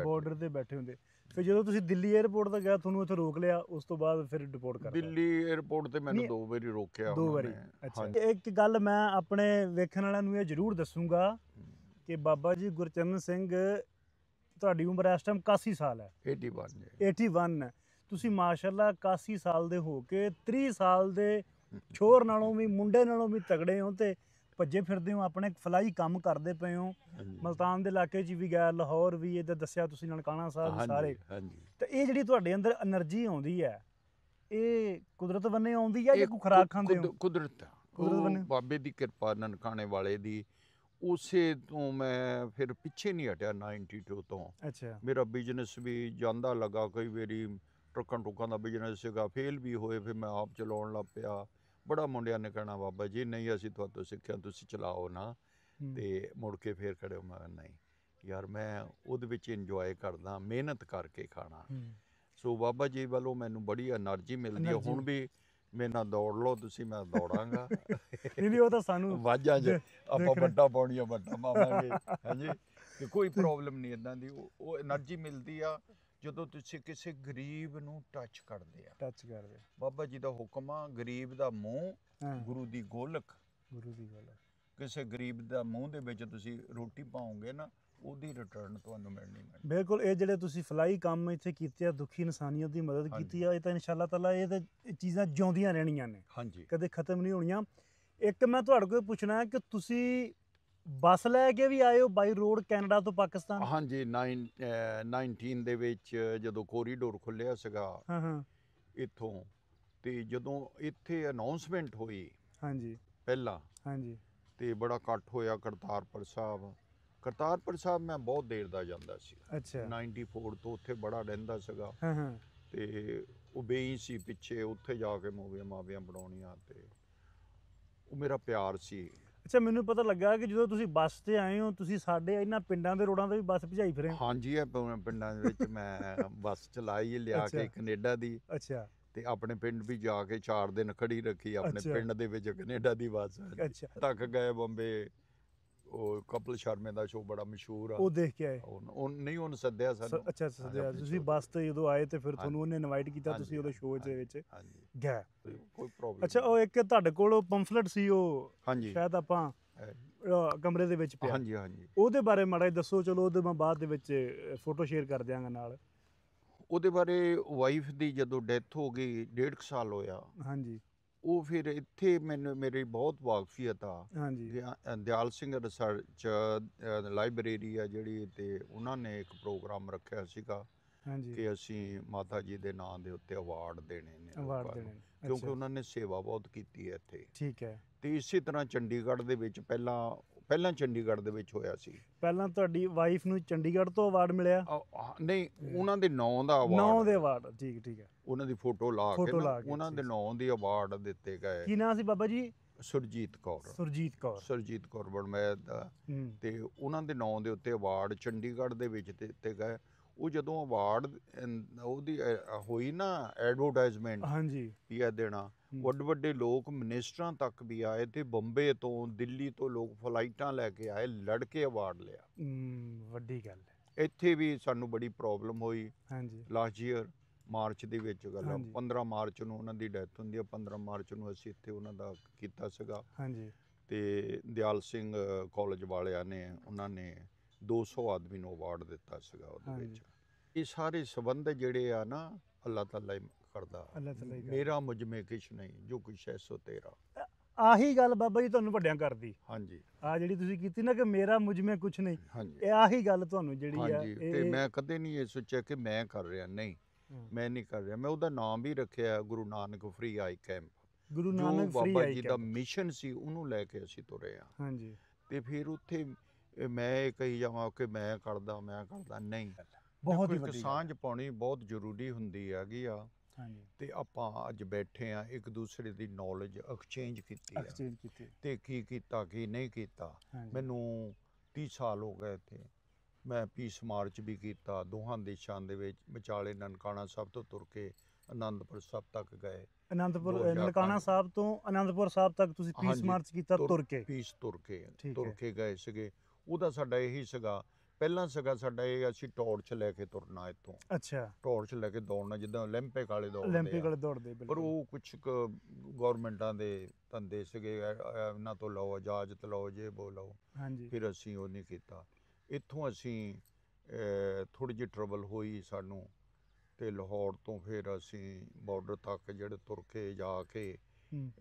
ਬੈਠੇ ਹੁੰਦੇ। ਫਿਰ ਜਦੋਂ ਤੁਸੀਂ ਦਿੱਲੀ 에ਅਰਪੋਰਟ ਤੇ ਗਏ ਤੁਹਾਨੂੰ ਉੱਥੇ ਰੋਕ ਲਿਆ, ਉਸ ਤੋਂ ਬਾਅਦ ਫਿਰ ਡਿਪੋਰਟ ਕਰ ਦਿੱਤਾ? ਦਿੱਲੀ 에ਅਰਪੋਰਟ ਤੇ ਮੈਨੂੰ 2 ਵਾਰੀ ਰੋਕਿਆ 2 ਵਾਰੀ। ਅੱਛਾ, ਇੱਕ ਗੱਲ ਮੈਂ ਆਪਣੇ ਵੇਖਣ ਵਾਲਿਆਂ ਨੂੰ ਇਹ ਜ਼ਰੂਰ ਦੱਸੂਗਾ ਕਿ ਬਾਬਾ ਜੀ ਗੁਰਚਰਨ ਸਿੰਘ, ਤੁਹਾਡੀ ਉਮਰ ਇਸ ਟਾਈਮ 81 ਸਾਲ ਹੈ। 81 ਹੈ। ਤੁਸੀਂ ਮਾਸ਼ਾਅੱਲਾ 81 ਸਾਲ ਦੇ ਹੋ ਕੇ 30 ਸਾਲ ਦੇ ਛੋਰ ਨਾਲੋਂ ਵੀ, ਮੁੰਡੇ ਨਾਲੋਂ ਵੀ ਤਗੜੇ ਹੋ, ਤੇ ਭੱਜੇ ਫਿਰਦੇ ਹੋ, ਆਪਣੇ ਫਲਾਈ ਕੰਮ ਕਰਦੇ ਪਏ ਹੋ। ਮਲਤਾਨ ਦੇ ਇਲਾਕੇ 'ਚ ਵੀ ਗਿਆ, ਲਾਹੌਰ ਵੀ, ਇੱਧਰ ਦੱਸਿਆ ਤੁਸੀਂ ਨਨਕਾਣਾ ਸਾਹਿਬ, ਸਾਰੇ। ਤੇ ਇਹ ਜਿਹੜੀ ਤੁਹਾਡੇ ਅੰਦਰ ਐਨਰਜੀ ਆਉਂਦੀ ਹੈ, ਇਹ ਕੁਦਰਤ ਵੱਲੋਂ ਆਉਂਦੀ ਹੈ ਜਾਂ ਕੋਈ ਖੁਰਾਕ ਖਾਂਦੇ ਹੋ? ਕੁਦਰਤ ਵੱਲੋਂ, ਬਾਬੇ ਦੀ ਕਿਰਪਾ, ਨਨਕਾਣੇ ਵਾਲੇ ਦੀ। ਉਸੇ ਤੋਂ ਮੈਂ ਫਿਰ ਪਿੱਛੇ ਨਹੀਂ ਹਟਿਆ 92 ਤੋਂ। ਅੱਛਾ। ਮੇਰਾ ਬਿਜ਼ਨਸ ਵੀ ਜਾਂਦਾ ਲੱਗਾ, ਕਈ ਵਾਰੀ ਟਰੱਕਾਂ ਦਾ ਬਿਜ਼ਨਸ ਸੀਗਾ, ਫੇਲ ਵੀ ਹੋਏ, ਫਿਰ ਮੈਂ ਆਪ ਚਲਾਉਣ ਲੱਗ ਪਿਆ। ਬੜਾ ਮੁੰਡਿਆਂ ਨੇ ਕਹਿਣਾ ਬਾਬਾ ਜੀ ਨਹੀਂ ਅਸੀਂ ਤੁਹਾਤੋਂ ਸਿੱਖਿਆ, ਤੁਸੀਂ ਚਲਾਓ ਨਾ। ਤੇ ਮੁੜ ਕੇ ਫੇਰ ਖੜੇ, ਮੈਂ ਨਹੀਂ ਯਾਰ ਮੈਂ ਉਹਦੇ ਵਿੱਚ ਇੰਜੋਏ ਕਰਦਾ, ਮਿਹਨਤ ਕਰਕੇ ਖਾਣਾ। ਸੋ ਬਾਬਾ ਜੀ ਵੱਲੋਂ ਮੈਨੂੰ ਬੜੀ એનર્ਜੀ ਮਿਲਦੀ ਹੈ। ਹੁਣ ਵੀ ਮੇਰੇ ਨਾਲ ਦੌੜ ਲਓ ਤੁਸੀਂ, ਮੈਂ ਦੌੜਾਂਗਾ। ਨਹੀਂ ਉਹ ਤਾਂ ਸਾਨੂੰ ਵਾਜਾਂ 'ਚ ਆਪਾਂ ਵੱਡਾ ਪਾਉਣੀਆਂ ਵੱਡਾ ਪਾਵਾਂਗੇ। ਹਾਂਜੀ, ਕਿ ਕੋਈ ਪ੍ਰੋਬਲਮ ਨਹੀਂ ਇੱਦਾਂ ਦੀ। ਉਹ એનર્ਜੀ ਮਿਲਦੀ ਆ ਜਦੋਂ ਤੁਸੀਂ ਕਿਸੇ ਗਰੀਬ ਨੂੰ ਟੱਚ ਕਰਦੇ ਆ। ਬਾਬਾ ਜੀ ਦਾ ਹੁਕਮ ਆ, ਗਰੀਬ ਦਾ ਮੂੰਹ ਗੁਰੂ ਦੀ ਗੋਲਕ। ਕਿਸੇ ਗਰੀਬ ਦਾ ਮੂੰਹ ਦੇ ਵਿੱਚ ਤੁਸੀਂ ਰੋਟੀ ਪਾਓਗੇ ਨਾ, ਉਹਦੀ ਰਿਟਰਨ ਤੁਹਾਨੂੰ ਮਿਲਣੀ। ਬਿਲਕੁਲ। ਇਹ ਜਿਹੜੇ ਤੁਸੀਂ ਫਲਾਈ ਕੰਮ ਇੱਥੇ ਕੀਤੇ ਆ, ਦੁਖੀ ਇਨਸਾਨੀਅਤ ਦੀ ਮਦਦ ਕੀਤੀ ਆ, ਇਹ ਤਾਂ ਇਨਸ਼ਾ ਅੱਲਾਹ ਤਾਲਾ ਇਹ ਤਾਂ ਚੀਜ਼ਾਂ ਜਿਉਂਦੀਆਂ ਰਹਿਣੀਆਂ ਨੇ। ਹਾਂਜੀ, ਕਦੇ ਖਤਮ ਨਹੀਂ ਹੋਣੀਆਂ। ਇੱਕ ਮੈਂ ਤੁਹਾਡੇ ਕੋਲ ਪੁੱਛਣਾ ਹੈ ਕਿ ਤੁਸੀਂ ਬੱਸ ਲੈ ਕੇ ਵੀ ਆਏ ਹੋ ਬਾਈ ਰੋਡ ਕੈਨੇਡਾ ਤੋਂ ਪਾਕਿਸਤਾਨ? ਹਾਂਜੀ, 19 ਦੇ ਵਿੱਚ ਜਦੋਂ ਕੋਰੀਡੋਰ ਖੁੱਲਿਆ ਸੀਗਾ ਇੱਥੋਂ, ਤੇ ਜਦੋਂ ਇੱਥੇ ਅਨਾਉਂਸਮੈਂਟ ਹੋਈ ਪਹਿਲਾਂ, ਤੇ ਬੜਾ ਇਕੱਠ ਹੋਇਆ ਕਰਤਾਰਪੁਰ ਸਾਹਿਬ। ਮੈਂ ਬਹੁਤ ਦੇਰ ਦਾ ਜਾਂਦਾ ਸੀ। ਅੱਛਾ। 94 ਤੋਂ ਉੱਥੇ ਬੜਾ ਰਹਿੰਦਾ ਸੀਗਾ। ਤੇ ਉਹ ਬੇਈ ਸੀ ਪਿੱਛੇ, ਉੱਥੇ ਜਾ ਕੇ ਮਾਵੀਆਂ ਬਣਾਉਣੀਆਂ, ਤੇ ਉਹ ਮੇਰਾ ਪਿਆਰ ਸੀ। ਅੱਛਾ, ਮੈਨੂੰ ਪਤਾ ਲੱਗਾ ਕਿ ਜਦੋਂ ਤੁਸੀਂ ਬੱਸ ਤੇ ਆਏ ਹੋ, ਤੁਸੀਂ ਸਾਡੇ ਇਹਨਾਂ ਪਿੰਡਾਂ ਦੇ ਰੋਡਾਂ ਤੇ ਵੀ ਬੱਸ ਭਜਾਈ ਫਿਰੇ? ਹਾਂਜੀ, ਇਹ ਪਿੰਡਾਂ ਦੇ ਵਿੱਚ ਮੈਂ ਬੱਸ ਚਲਾਈ, ਲਿਆ ਕੇ ਕੈਨੇਡਾ ਦੀ। ਅੱਛਾ। ਤੇ ਆਪਣੇ ਪਿੰਡ ਵੀ ਜਾ ਕੇ 4 ਦਿਨ ਖੜੀ ਰੱਖੀ, ਆਪਣੇ ਪਿੰਡ ਦੇ ਵਿੱਚ ਕੈਨੇਡਾ ਦੀ ਬੱਸ। ਅੱਛਾ। ਤੱਕ ਗਏ ਬੰਬੇ, ਉਹ ਕਪਿਲ ਸ਼ਰਮੇ ਦਾ ਸ਼ੋਅ ਬੜਾ ਮਸ਼ਹੂਰ ਆ, ਉਹ ਦੇਖ ਕੇ ਆਏ? ਉਹ ਨਹੀਂ, ਉਹਨੂੰ ਸੱਦਿਆ ਸਾਨੂੰ। ਅੱਛਾ, ਸੱਦਿਆ ਤੁਸੀਂ ਬੱਸ ਤੇ ਜਦੋਂ ਆਏ, ਤੇ ਫਿਰ ਤੁਹਾਨੂੰ ਉਹਨੇ ਇਨਵਾਈਟ ਕੀਤਾ, ਤੁਸੀਂ ਉਹਦੇ ਸ਼ੋਅ ਦੇ ਵਿੱਚ ਗਏ? ਕੋਈ ਪ੍ਰੋਬਲਮ। ਅੱਛਾ, ਉਹ ਇੱਕ ਤੁਹਾਡੇ ਕੋਲ ਪੰਫਲੇਟ ਸੀ, ਉਹ ਸ਼ਾਇਦ ਆਪਾਂ ਕਮਰੇ ਦੇ ਵਿੱਚ ਪਿਆ। ਹਾਂਜੀ, ਉਹਦੇ ਬਾਰੇ ਮਾੜਾ ਦੱਸੋ। ਚਲੋ ਉਹਦੇ ਮੈਂ ਬਾਅਦ ਦੇ ਵਿੱਚ ਫੋਟੋ ਸ਼ੇਅਰ ਕਰ ਦਿਆਂਗਾ ਨਾਲ। ਉਹਦੇ ਬਾਰੇ ਵਾਈਫ ਦੀ ਜਦੋਂ ਡੈਥ ਹੋ ਗਈ, 1.5 ਸਾਲ ਹੋਇਆ। ਉਹ ਫਿਰ ਇੱਥੇ ਮੇਰੀ ਬਹੁਤ ਵਾਕਫੀਅਤ ਆ। ਦਿਆਲ ਸਿੰਘ ਰਿਸਰਚ ਲਾਇਬ੍ਰੇਰੀ ਆ ਜਿਹੜੀ, ਤੇ ਉਹਨਾਂ ਨੇ ਇੱਕ ਪ੍ਰੋਗਰਾਮ ਰੱਖਿਆ ਸੀਗਾ ਕਿ ਅਸੀਂ ਮਾਤਾ ਜੀ ਦੇ ਨਾਂ ਦੇ ਉੱਤੇ ਅਵਾਰਡ ਦੇਣੇ ਨੇ, ਕਿਉਂਕਿ ਉਹਨਾਂ ਨੇ ਸੇਵਾ ਬਹੁਤ ਕੀਤੀ ਹੈ ਇੱਥੇ। ਠੀਕ ਹੈ। ਤੇ ਇਸੇ ਤਰ੍ਹਾਂ ਚੰਡੀਗੜ੍ਹ ਦੇ ਵਿੱਚ ਪਹਿਲਾਂ ਚੰਡੀਗੜ੍ਹ ਦੇ ਵਿੱਚ ਹੋਇਆ ਸੀ। ਪਹਿਲਾਂ ਤੁਹਾਡੀ ਵਾਈਫ ਨੂੰ ਚੰਡੀਗੜ੍ਹ ਤੋਂ ਅਵਾਰਡ ਮਿਲਿਆ? ਨਹੀਂ, ਉਹਨਾਂ ਦੇ ਨਾਂ ਦਾ ਅਵਾਰਡ। ਨਾਂ ਦੇ ਅਵਾਰਡ, ਠੀਕ ਹੈ। ਉਹਨਾਂ ਦੀ ਫੋਟੋ ਲਾ ਕੇ ਉਹਨਾਂ ਦੇ ਨਾਂ ਦੇ ਅਵਾਰਡ ਦਿੱਤੇ ਗਏ। ਕੀ ਨਾਂ ਸੀ ਬਾਬਾ ਜੀ? ਸੁਰਜੀਤ ਕੌਰ ਬੜਮੈਦ। ਤੇ ਉਹਨਾਂ ਦੇ ਨਾਂ ਦੇ ਉੱਤੇ ਅਵਾਰਡ ਚੰਡੀਗੜ੍ਹ ਦੇ ਵਿੱਚ ਦਿੱਤੇ ਗਏ। ਉਹ ਜਦੋਂ ਅਵਾਰਡ ਉਹਦੀ ਹੋਈ ਨਾ ਐਡਵਰਟਾਈਜ਼ਮੈਂਟ, ਵੀ ਇਹ ਦੇਣਾ, ਵੱਡੇ ਲੋਕ ਮਿਨਿਸਟਰਾਂ ਤੱਕ ਵੀ ਆਏ, ਤੇ ਬੰਬੇ ਤੋਂ, ਦਿੱਲੀ ਤੋਂ ਲੋਕ ਫਲਾਈਟਾਂ ਲੈ ਕੇ ਆਏ, ਲੜ ਕੇ ਅਵਾਰਡ ਲਿਆ। ਵੱਡੀ ਗੱਲ ਹੈ। ਇੱਥੇ ਵੀ ਸਾਨੂੰ ਬੜੀ ਪ੍ਰੋਬਲਮ ਹੋਈ ਲਾਸਟ ਈਅਰ ਮਾਰਚ ਦੇ ਵਿੱਚ। ਗੱਲ 15 ਮਾਰਚ ਨੂੰ ਉਹਨਾਂ ਦੀ ਡੈਥ ਹੁੰਦੀ ਹੈ। 15 ਮਾਰਚ ਨੂੰ ਅਸੀਂ ਇੱਥੇ ਉਹਨਾਂ ਦਾ ਕੀਤਾ ਸੀਗਾ। ਤੇ ਦਿਆਲ ਸਿੰਘ ਕਾਲਜ ਵਾਲਿਆਂ ਨੇ, ਉਹਨਾਂ ਨੇ 200 ਆਦਮੀ ਨੂੰ ਅਵਾਰਡ ਦਿੱਤਾ ਸੀਗਾ ਉਹਦੇ ਵਿੱਚ। ਇਹ ਸਾਰੇ ਸੰਬੰਧ ਜਿਹੜੇ ਆ ਨਾ, ਅੱਲਾਹ ਤਾਲਾ ਹੀ ਕਰਦਾ। ਮੇਰਾ ਮੁਝਮੇ ਕਿਛ ਨਹੀਂ, ਜੋ ਕੁਛ ਹੈ ਸੋ ਤੇਰਾ। ਆਹੀ ਗੱਲ ਬਾਬਾ ਜੀ ਤੁਹਾਨੂੰ ਵੱਡਿਆਂ ਕਰਦੀ। ਆ ਜਿਹੜੀ ਤੁਸੀਂ ਕੀਤੀ ਨਾ ਕਿ ਮੇਰਾ ਮੁਝਮੇ ਕੁਛ ਨਹੀਂ, ਇਹ ਆਹੀ ਗੱਲ ਤੁਹਾਨੂੰ ਜਿਹੜੀ ਆ। ਤੇ ਮੈਂ ਕਦੇ ਨਹੀਂ ਇਹ ਸੋਚਿਆ ਕਿ ਮੈਂ ਕਰ ਰਿਹਾ, ਨਹੀਂ, ਮੈਂ ਨਹੀਂ ਕਰ ਰਿਹਾ। ਮੈਂ ਉਹਦਾ ਨਾਮ ਵੀ ਰੱਖਿਆ Guru Nanak free eye camp. Guru Nanak free Baba ji ਦਾ ਮਿਸ਼ਨ ਸੀ, ਉਹਨੂੰ ਲੈ ਕੇ ਅਸੀਂ ਤੁਰੇ ਆ। ਤੇ ਫਿਰ ਉੱਥੇ ਮੈਂ ਇਹ ਕਹੀ ਜਾਵਾਂ ਕਿ ਮੈਂ ਕਰਦਾ, ਨਹੀਂ। ਬਹੁਤ ਹੀ ਇੱਕ ਵੱਡੀ ਗੱਲ ਸਾਂਝ ਹੈ। ਪਾਉਣੀ ਬਹੁਤ ਜ਼ਰੂਰੀ ਹੁੰਦੀ ਹੈਗੀ ਆ। ਹਾਂਜੀ, ਤੇ ਆਪਾਂ ਅੱਜ ਬੈਠੇ ਆ, ਇੱਕ ਦੂਸਰੇ ਦੀ ਨੌਲੇਜ ਐਕਸਚੇਂਜ ਕੀਤੀ ਆ, ਐਕਸਚੇਂਜ ਕੀਤੀ। ਤੇ ਕੀ ਕੀਤਾ ਕੀ ਨਹੀਂ ਕੀਤਾ। ਹਾਂਜੀ, ਮੈਨੂੰ 30 ਸਾਲ ਹੋ ਗਏ ਇੱਥੇ। ਮੈਂ ਪੀਸ ਮਾਰਚ ਵੀ ਕੀਤਾ ਦੋਹਾਂ ਦੇਸ਼ਾਂ ਦੇ ਵਿੱਚ, ਵਿਚਾਲੇ ਨਨਕਾਣਾ ਸਾਹਿਬ ਤੋਂ ਤੁਰ ਕੇ ਆਨੰਦਪੁਰ ਸਾਹਿਬ ਤੱਕ ਗਏ। ਅਨੰਦਪੁਰ 2005 ਨਨਕਾਣਾ ਸਾਹਿਬ ਤੋਂ ਅਨੰਦਪੁਰ ਸਾਹਿਬ ਤੱਕ ਤੁਸੀਂ ਪੀਸ ਹਾਂਜੀ, ਮਾਰਚ ਕੀਤਾ ਤੁਰ ਕੇ? ਪੀਸ ਤੁਰ ਠੀਕ ਹੈ। ਕੇ ਗਏ ਸੀਗੇ। ਉਹਦਾ ਸਾਡਾ ਇਹੀ ਸੀਗਾ, ਪਹਿਲਾਂ ਸੀਗਾ ਸਾਡਾ ਇਹ, ਅਸੀਂ ਟਾਰਚ ਲੈ ਕੇ ਤੁਰਨਾ ਇੱਥੋਂ, ਅੱਛਾ, ਟਾਰਚ ਲੈ ਕੇ ਦੌੜਨਾ, ਜਿੱਦਾਂ ਓਲੰਪਿਕ ਵਾਲੇ ਦੌੜਦੇ 올림픽 ਆ। ਵਾਲੇ ਦੌੜਦੇ ਪਰ ਬਿਲਕੁਲ। ਉਹ ਕੁਛ ਗੌਰਮੈਂਟਾਂ ਦੇ ਧੰਦੇ ਸੀਗੇ, ਇਹਨਾਂ ਤੋਂ ਲਓ ਇਜਾਜ਼ਤ ਲਓ, ਜੇ ਬੋ ਲਓ। ਹਾਂਜੀ, ਫਿਰ ਅਸੀਂ ਉਹ ਨਹੀਂ ਕੀਤਾ। ਇੱਥੋਂ ਅਸੀਂ ਥੋੜ੍ਹੀ ਜਿਹੀ ਟਰਬਲ ਹੋਈ ਸਾਨੂੰ, ਤੇ ਲਾਹੌਰ ਤੋਂ ਫਿਰ ਅਸੀਂ ਬਾਰਡਰ ਤੱਕ ਜਿਹੜੇ ਤੁਰ ਕੇ ਜਾ ਕੇ ਹੂੰ।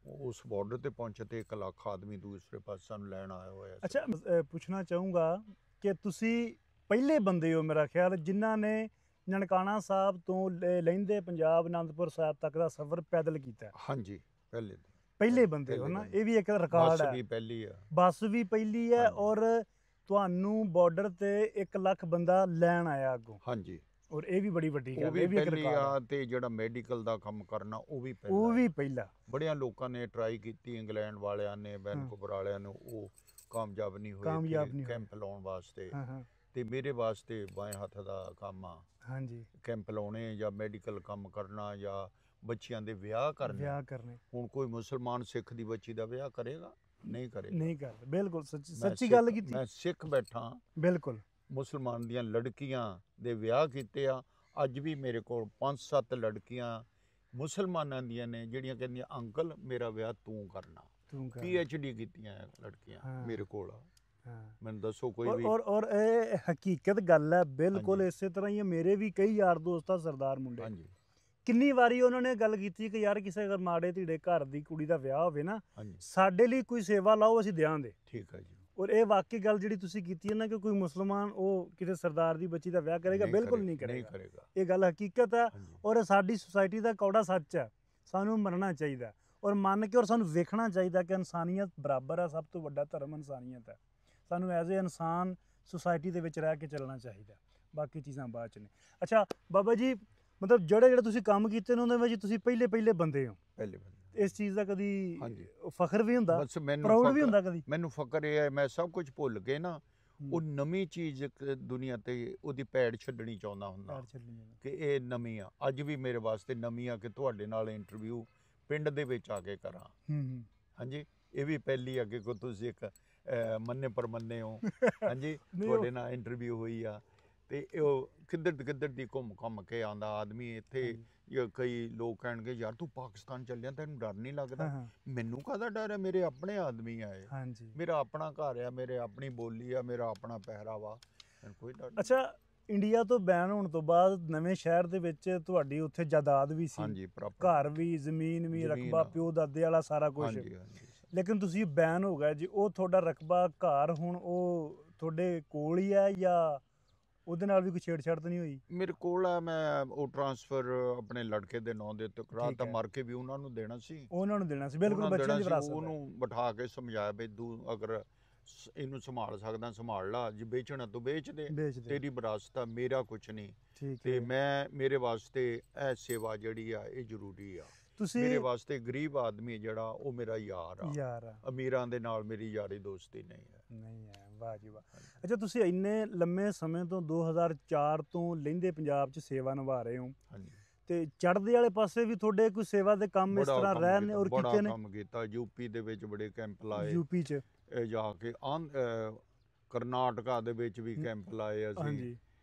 ਉਸ ਬਾਰਡਰ ਤੇ ਪਹੁੰਚੇ, ਤੇ 1 ਲੱਖ ਆਦਮੀ ਦੂਸਰੇ ਪਾਸੇ ਸਾਨੂੰ ਲੈਣ ਆਇਆ ਹੋਇਆ ਸੀ। ਅੱਛਾ, ਪੁੱਛਣਾ ਚਾਹੂੰਗਾ ਕਿ ਤੁਸੀਂ ਪਹਿਲੇ ਬੰਦੇ ਹੋ ਮੇਰਾ ਖਿਆਲ ਜਿਨ੍ਹਾਂ ਨੇ ਨਨਕਾਣਾ ਸਾਹਿਬ ਤੋਂ ਲਹਿੰਦੇ ਪੰਜਾਬ ਆਨੰਦਪੁਰ ਸਾਹਿਬ ਤੱਕ ਦਾ ਸਫ਼ਰ ਪੈਦਲ ਕੀਤਾ ਹੈ। ਹਾਂਜੀ, ਪਹਿਲੇ ਪਹਿਲੇ ਬੰਦੇ ਹੋ ਪਹਿਲੇ ਨਾ, ਬੰਦੇ। ਇਹ ਵੀ ਇੱਕ ਰਿਕਾਰਡ ਬੱਸ ਹੈ। ਵੀ ਪਹਿਲੀ ਆ। ਬੱਸ ਵੀ ਪਹਿਲੀ ਹੈ, ਹਾਂਜੀ। ਔਰ ਤੁਹਾਨੂੰ ਬਾਰਡਰ ਤੇ 1 ਲੱਖ ਬੰਦਾ ਲੈਣ ਆਇਆ ਅੱਗੋਂ, ਹਾਂਜੀ, ਔਰ ਇਹ ਵੀ ਬੜੀ ਵੱਡੀ ਉਹ ਗੱਲ ਹੈ, ਵੀ ਇਹ ਵੀ ਇੱਕ ਪਹਿਲੀ ਰਿਕਾਰਡ ਆ। ਹੈ। ਤੇ ਜਿਹੜਾ ਮੈਡੀਕਲ ਦਾ ਕੰਮ ਕਰਨਾ ਉਹ ਵੀ ਪਹਿਲਾ ਉਹ ਹੈ। ਵੀ ਪਹਿਲਾ। ਬੜਿਆਂ ਲੋਕਾਂ ਨੇ ਟਰਾਈ ਕੀਤੀ, ਇੰਗਲੈਂਡ ਵਾਲਿਆਂ ਨੇ, ਵੈਨਕੂਵਰ ਵਾਲਿਆਂ ਨੂੰ, ਉਹ ਕਾਮਯਾਬ ਨਹੀਂ ਹੋਏ ਕਾਮਯਾਬ ਨਹੀਂ ਹੋਏ। ਕੈਂਪ ਲਾਉਣ ਵਾਸਤੇ। ਹਾਂ ਹਾਂ, ਤੇ ਮੇਰੇ ਵਾਸਤੇ ਬਾएं ਹੱਥ ਦਾ ਕੰਮ ਆ, ਹਾਂਜੀ, ਕੈਂਪ ਲਾਉਣੇ ਜਾਂ ਮੈਡੀਕਲ ਕੰਮ ਕਰਨਾ ਜਾਂ ਬੱਚਿਆਂ ਦੇ ਵਿਆਹ ਕਰਨੇ। ਵਿਆਹ ਕਰਨੇ। ਹੁਣ ਕੋਈ ਮੁਸਲਮਾਨ ਸਿੱਖ ਦੀ ਬੱਚੀ ਦਾ ਵਿਆਹ ਕਰੇਗਾ? ਨਹੀਂ ਕਰੇਗਾ। ਨਹੀਂ ਕਰਦੇ, ਬਿਲਕੁਲ ਮੈਂ ਸੱਚੀ ਗੱਲ ਸਿੱਖ- ਕੀਤੀ। ਮੈਂ ਸਿੱਖ ਬੈਠਾ, ਬਿਲਕੁਲ। ਮੁਸਲਮਾਨ ਦੀਆਂ ਲੜਕੀਆਂ ਦੇ ਵਿਆਹ ਕੀਤੇ ਆ। ਅੱਜ ਵੀ ਮੇਰੇ ਕੋਲ 5-7 ਲੜਕੀਆਂ ਮੁਸਲਮਾਨਾਂ ਦੀਆਂ ਨੇ ਜਿਹੜੀਆਂ ਕਹਿੰਦੀਆਂ ਅੰਕਲ ਮੇਰਾ ਵਿਆਹ ਤੂੰ ਕਰਨਾ। ਤੂੰ ਕਰ। PhD ਕੀਤੀਆਂ ਲੜਕੀਆਂ ਹਾਂ। ਮੇਰੇ ਕੋਲ ਆ। ਹਾਂ। ਮੈਨੂੰ ਦੱਸੋ ਕੋਈ ਵੀ। ਔਰ ਇਹ ਹਕੀਕਤ ਗੱਲ ਹੈ ਬਿਲਕੁਲ। ਹਾਂਜੀ। ਇਸੇ ਤਰ੍ਹਾਂ ਹੀ ਹੈ, ਮੇਰੇ ਵੀ ਕਈ ਯਾਰ ਦੋਸਤ ਆ ਸਰਦਾਰ ਮੁੰਡੇ, ਹਾਂਜੀ ਕਿੰਨੀ ਵਾਰੀ ਉਹਨਾਂ ਨੇ ਗੱਲ ਕੀਤੀ ਕਿ ਯਾਰ ਕਿਸੇ ਅਗਰ ਮਾੜੇ ਧੀੜੇ ਘਰ ਦੀ ਕੁੜੀ ਦਾ ਵਿਆਹ ਹੋਵੇ ਨਾ, ਹਾਂਜੀ, ਸਾਡੇ ਲਈ ਕੋਈ ਸੇਵਾ ਲਾਓ, ਅਸੀਂ ਦਿਆਂਗੇ। ਠੀਕ ਹੈ ਜੀ। ਔਰ ਇਹ ਵਾਕਈ ਗੱਲ ਜਿਹੜੀ ਤੁਸੀਂ ਕੀਤੀ ਹੈ ਨਾ ਕਿ ਕੋਈ ਮੁਸਲਮਾਨ ਉਹ ਕਿਸੇ ਸਰਦਾਰ ਦੀ ਬੱਚੀ ਦਾ ਵਿਆਹ ਕਰੇਗਾ, ਬਿਲਕੁਲ ਨਹੀਂ ਨਹੀਂ ਕਰੇਗਾ। ਕਰੇਗਾ। ਇਹ ਗੱਲ ਹਕੀਕਤ ਹੈ, ਹਾਂਜੀ, ਔਰ ਸਾਡੀ ਸੁਸਾਇਟੀ ਦਾ ਕੌੜਾ ਸੱਚ ਹੈ। ਸਾਨੂੰ ਮੰਨਣਾ ਚਾਹੀਦਾ ਔਰ ਮੰਨ ਕੇ, ਔਰ ਸਾਨੂੰ ਵੇਖਣਾ ਚਾਹੀਦਾ ਕਿ ਇਨਸਾਨੀਅਤ ਬਰਾਬਰ ਹੈ, ਸਭ ਤੋਂ ਵੱਡਾ ਧਰਮ ਇਨਸਾਨੀਅਤ ਹੈ। ਸਾਨੂੰ ਐਜ਼ ਏ ਇਨਸਾਨ ਸੁਸਾਇਟੀ ਦੇ ਵਿੱਚ ਰਹਿ ਕੇ ਚੱਲਣਾ ਚਾਹੀਦਾ, ਬਾਕੀ ਚੀਜ਼ਾਂ ਬਾਅਦ ਚ ਨੇ। ਅੱਛਾ ਬਾਬਾ ਜੀ, ਮਤਲਬ ਜਿਹੜੇ ਤੁਸੀਂ ਕੰਮ ਕੀਤੇ ਨੇ ਉਹਦੇ ਵਿੱਚ ਤੁਸੀਂ ਪਹਿਲੇ ਬੰਦੇ ਹੋ। ਪਹਿਲੇ ਬੰਦੇ। ਇਸ ਚੀਜ਼ ਦਾ ਕਦੀ ਹਾਂਜੀ। ਫਖਰ ਵੀ ਹੁੰਦਾ, ਬਸ ਮੈਨੂੰ ਪ੍ਰਾਊਡ ਵੀ ਫਖਰ- ਹੁੰਦਾ ਕਦੀ? ਮੈਨੂੰ ਫਕਰ ਇਹ ਹੈ, ਮੈਂ ਸਭ ਕੁਝ ਭੁੱਲ ਕੇ ਨਾ ਉਹ ਨਵੀਂ ਚੀਜ਼ ਦੁਨੀਆ ਤੇ ਉਹਦੀ ਪੈੜ ਛੱਡਣੀ ਚਾਹੁੰਦਾ ਹੁੰਦਾ ਪੈਰ ਛੱਡਣੀ ਜਾਂਦਾ। ਕਿ ਇਹ ਨਵੀਂ ਆ। ਅੱਜ ਵੀ ਮੇਰੇ ਵਾਸਤੇ ਨਵੀਂ ਆ ਕਿ ਤੁਹਾਡੇ ਨਾਲ ਇੰਟਰਵਿਊ ਪਿੰਡ ਦੇ ਵਿੱਚ ਆ ਕੇ ਕਰਾਂ। ਹੂੰ। ਹਾਂਜੀ, ਇਹ ਵੀ ਪਹਿਲੀ ਅੱਗੇ ਕੋ ਤੁਸੀਂ ਇੱਕ ਮੰਨੇ ਪਰਮੰਨੇ ਹੋ। ਹਾਂਜੀ, ਨਹੀਂ, ਤੁਹਾਡੇ ਨਾਲ ਇੰਟਰਵਿਊ ਹੋਈ ਆ। ਤੇ ਉਹ ਕਿੱਧਰ ਦੀ ਘੁੰਮ ਕੇ ਆਉਂਦਾ ਆਦਮੀ ਇੱਥੇ। ਕਈ ਲੋਕ ਕਹਿਣਗੇ ਯਾਰ ਤੂੰ ਪਾਕਿਸਤਾਨ ਚੱਲਿਆ, ਤੈਨੂੰ ਡਰ ਨਹੀਂ ਲੱਗਦਾ? ਹਾਂ। ਮੈਨੂੰ ਕਾਹਦਾ ਡਰ ਹੈ? ਮੇਰੇ ਆਪਣੇ ਆਦਮੀ ਆਏ, ਹਾਂਜੀ। ਮੇਰਾ ਆਪਣਾ ਘਰ ਆ, ਮੇਰੇ ਆਪਣੀ ਬੋਲੀ ਆ, ਮੇਰਾ ਆਪਣਾ ਪਹਿਰਾਵਾ, ਮੈਨੂੰ ਕੋਈ ਡਰ ਨਹੀਂ। ਅੱਛਾ, ਇੰਡੀਆ ਤੋਂ ਬੈਨ ਹੋਣ ਤੋਂ ਬਾਅਦ ਨਵੇਂ ਸ਼ਹਿਰ ਦੇ ਵਿੱਚ ਤੁਹਾਡੀ ਉੱਥੇ ਜਾਇਦਾਦ ਵੀ ਸੀ, ਹਾਂਜੀ, ਪ੍ਰਾਪਤ। ਘਰ ਵੀ, ਜ਼ਮੀਨ ਵੀ, ਜ਼ਮੀਨ ਰਕਬਾ ਆ। ਪਿਓ ਦਾਦੇ ਵਾਲਾ ਸਾਰਾ ਕੁਝ। ਹਾਂਜੀ ਹਾਂਜੀ ਲੇਕਿਨ ਤੁਸੀਂ ਬੈਨ ਹੋ ਗਏ ਜੀ, ਉਹ ਤੁਹਾਡਾ ਰਕਬਾ ਘਰ ਹੁਣ ਉਹ ਤੁਹਾਡੇ ਕੋਲ ਹੀ ਹੈ ਜਾਂ ਉਹਦੇ ਨਾਲ ਵੀ ਕੋਈ ਛੇੜਛਾੜ ਤਾਂ ਨਹੀਂ ਹੋਈ? ਮੇਰੇ ਕੋਲ ਆ। ਮੈਂ ਉਹ ਟ੍ਰਾਂਸਫਰ ਆਪਣੇ ਲੜਕੇ ਦੇ ਨਾਂ ਦੇ ਉੱਤੇ ਕਰਾ ਠੀਕ ਤਾਂ, ਹੈ। ਮਰ ਕੇ ਵੀ ਉਹਨਾਂ ਨੂੰ ਦੇਣਾ ਸੀ। ਉਹਨਾਂ ਨੂੰ ਦੇਣਾ ਸੀ, ਬਿਲਕੁਲ ਉਹਨਾਂ ਨੂੰ ਬੱਚਿਆਂ ਦੀ ਦੇਣਾ ਸੀ। ਵਿਰਾਸਤ ਹੈ। ਉਹਨੂੰ ਬਿਠਾ ਕੇ ਸਮਝਾਇਆ ਵੀ ਤੂੰ ਅਗਰ ਇਹਨੂੰ ਸੰਭਾਲ ਸਕਦਾ ਸੰਭਾਲ ਲਾ, ਜੇ ਵੇਚਣਾ ਤੂੰ ਵੇਚ ਦੇ, ਵੇਚ ਦੇ। ਤੇਰੀ ਵਿਰਾਸਤ ਆ, ਮੇਰਾ ਕੁਝ ਨਹੀਂ। ਠੀਕ ਤੇ ਹੈ। ਮੇਰੇ ਵਾਸਤੇ ਇਹ ਸੇਵਾ ਜਿਹੜੀ ਆ ਇਹ ਜ਼ਰੂਰੀ ਆ। ਤੁਸੀਂ ਮੇਰੇ ਵਾਸਤੇ ਗਰੀਬ ਆਦਮੀ ਜਿਹੜਾ ਉਹ ਮੇਰਾ ਯਾਰ ਆ। ਯਾਰ ਆ। ਅਮੀਰਾਂ ਦੇ ਨਾਲ ਮੇਰੀ ਯਾਰੀ ਦੋਸਤੀ ਨਹੀਂ ਹੈ। ਨਹੀਂ ਹੈ, ਵਾਹ ਜੀ ਵਾਹ। ਅੱਛਾ, ਤੁਸੀਂ ਇੰਨੇ ਲੰਮੇ ਸਮੇਂ ਤੋਂ 2004 ਤੋਂ ਲਹਿੰਦੇ ਪੰਜਾਬ 'ਚ ਸੇਵਾ ਨਿਭਾ ਰਹੇ ਹੋ, ਹਾਂਜੀ, ਤੇ ਚੜ੍ਹਦੇ ਵਾਲੇ ਪਾਸੇ ਵੀ ਤੁਹਾਡੇ ਕੋਈ ਸੇਵਾ ਦੇ ਕੰਮ ਇਸ ਬੜਾ ਤਰ੍ਹਾਂ ਕੰਮ ਰਹੇ ਨੇ ਕੀਤਾ, ਔਰ ਬੜਾ ਕੀਤੇ ਨੇ? ਕੰਮ ਕੀਤਾ। ਯੂਪੀ ਦੇ ਵਿੱਚ ਬੜੇ ਕੈਂਪ ਲਾਏ, ਯੂਪੀ 'ਚ? ਜਾ ਕੇ ਕਰਨਾਟਕਾ ਦੇ ਵਿੱਚ ਵੀ ਕੈਂਪ ਲਾਏ ਅਸੀਂ, ਹਾਂਜੀ।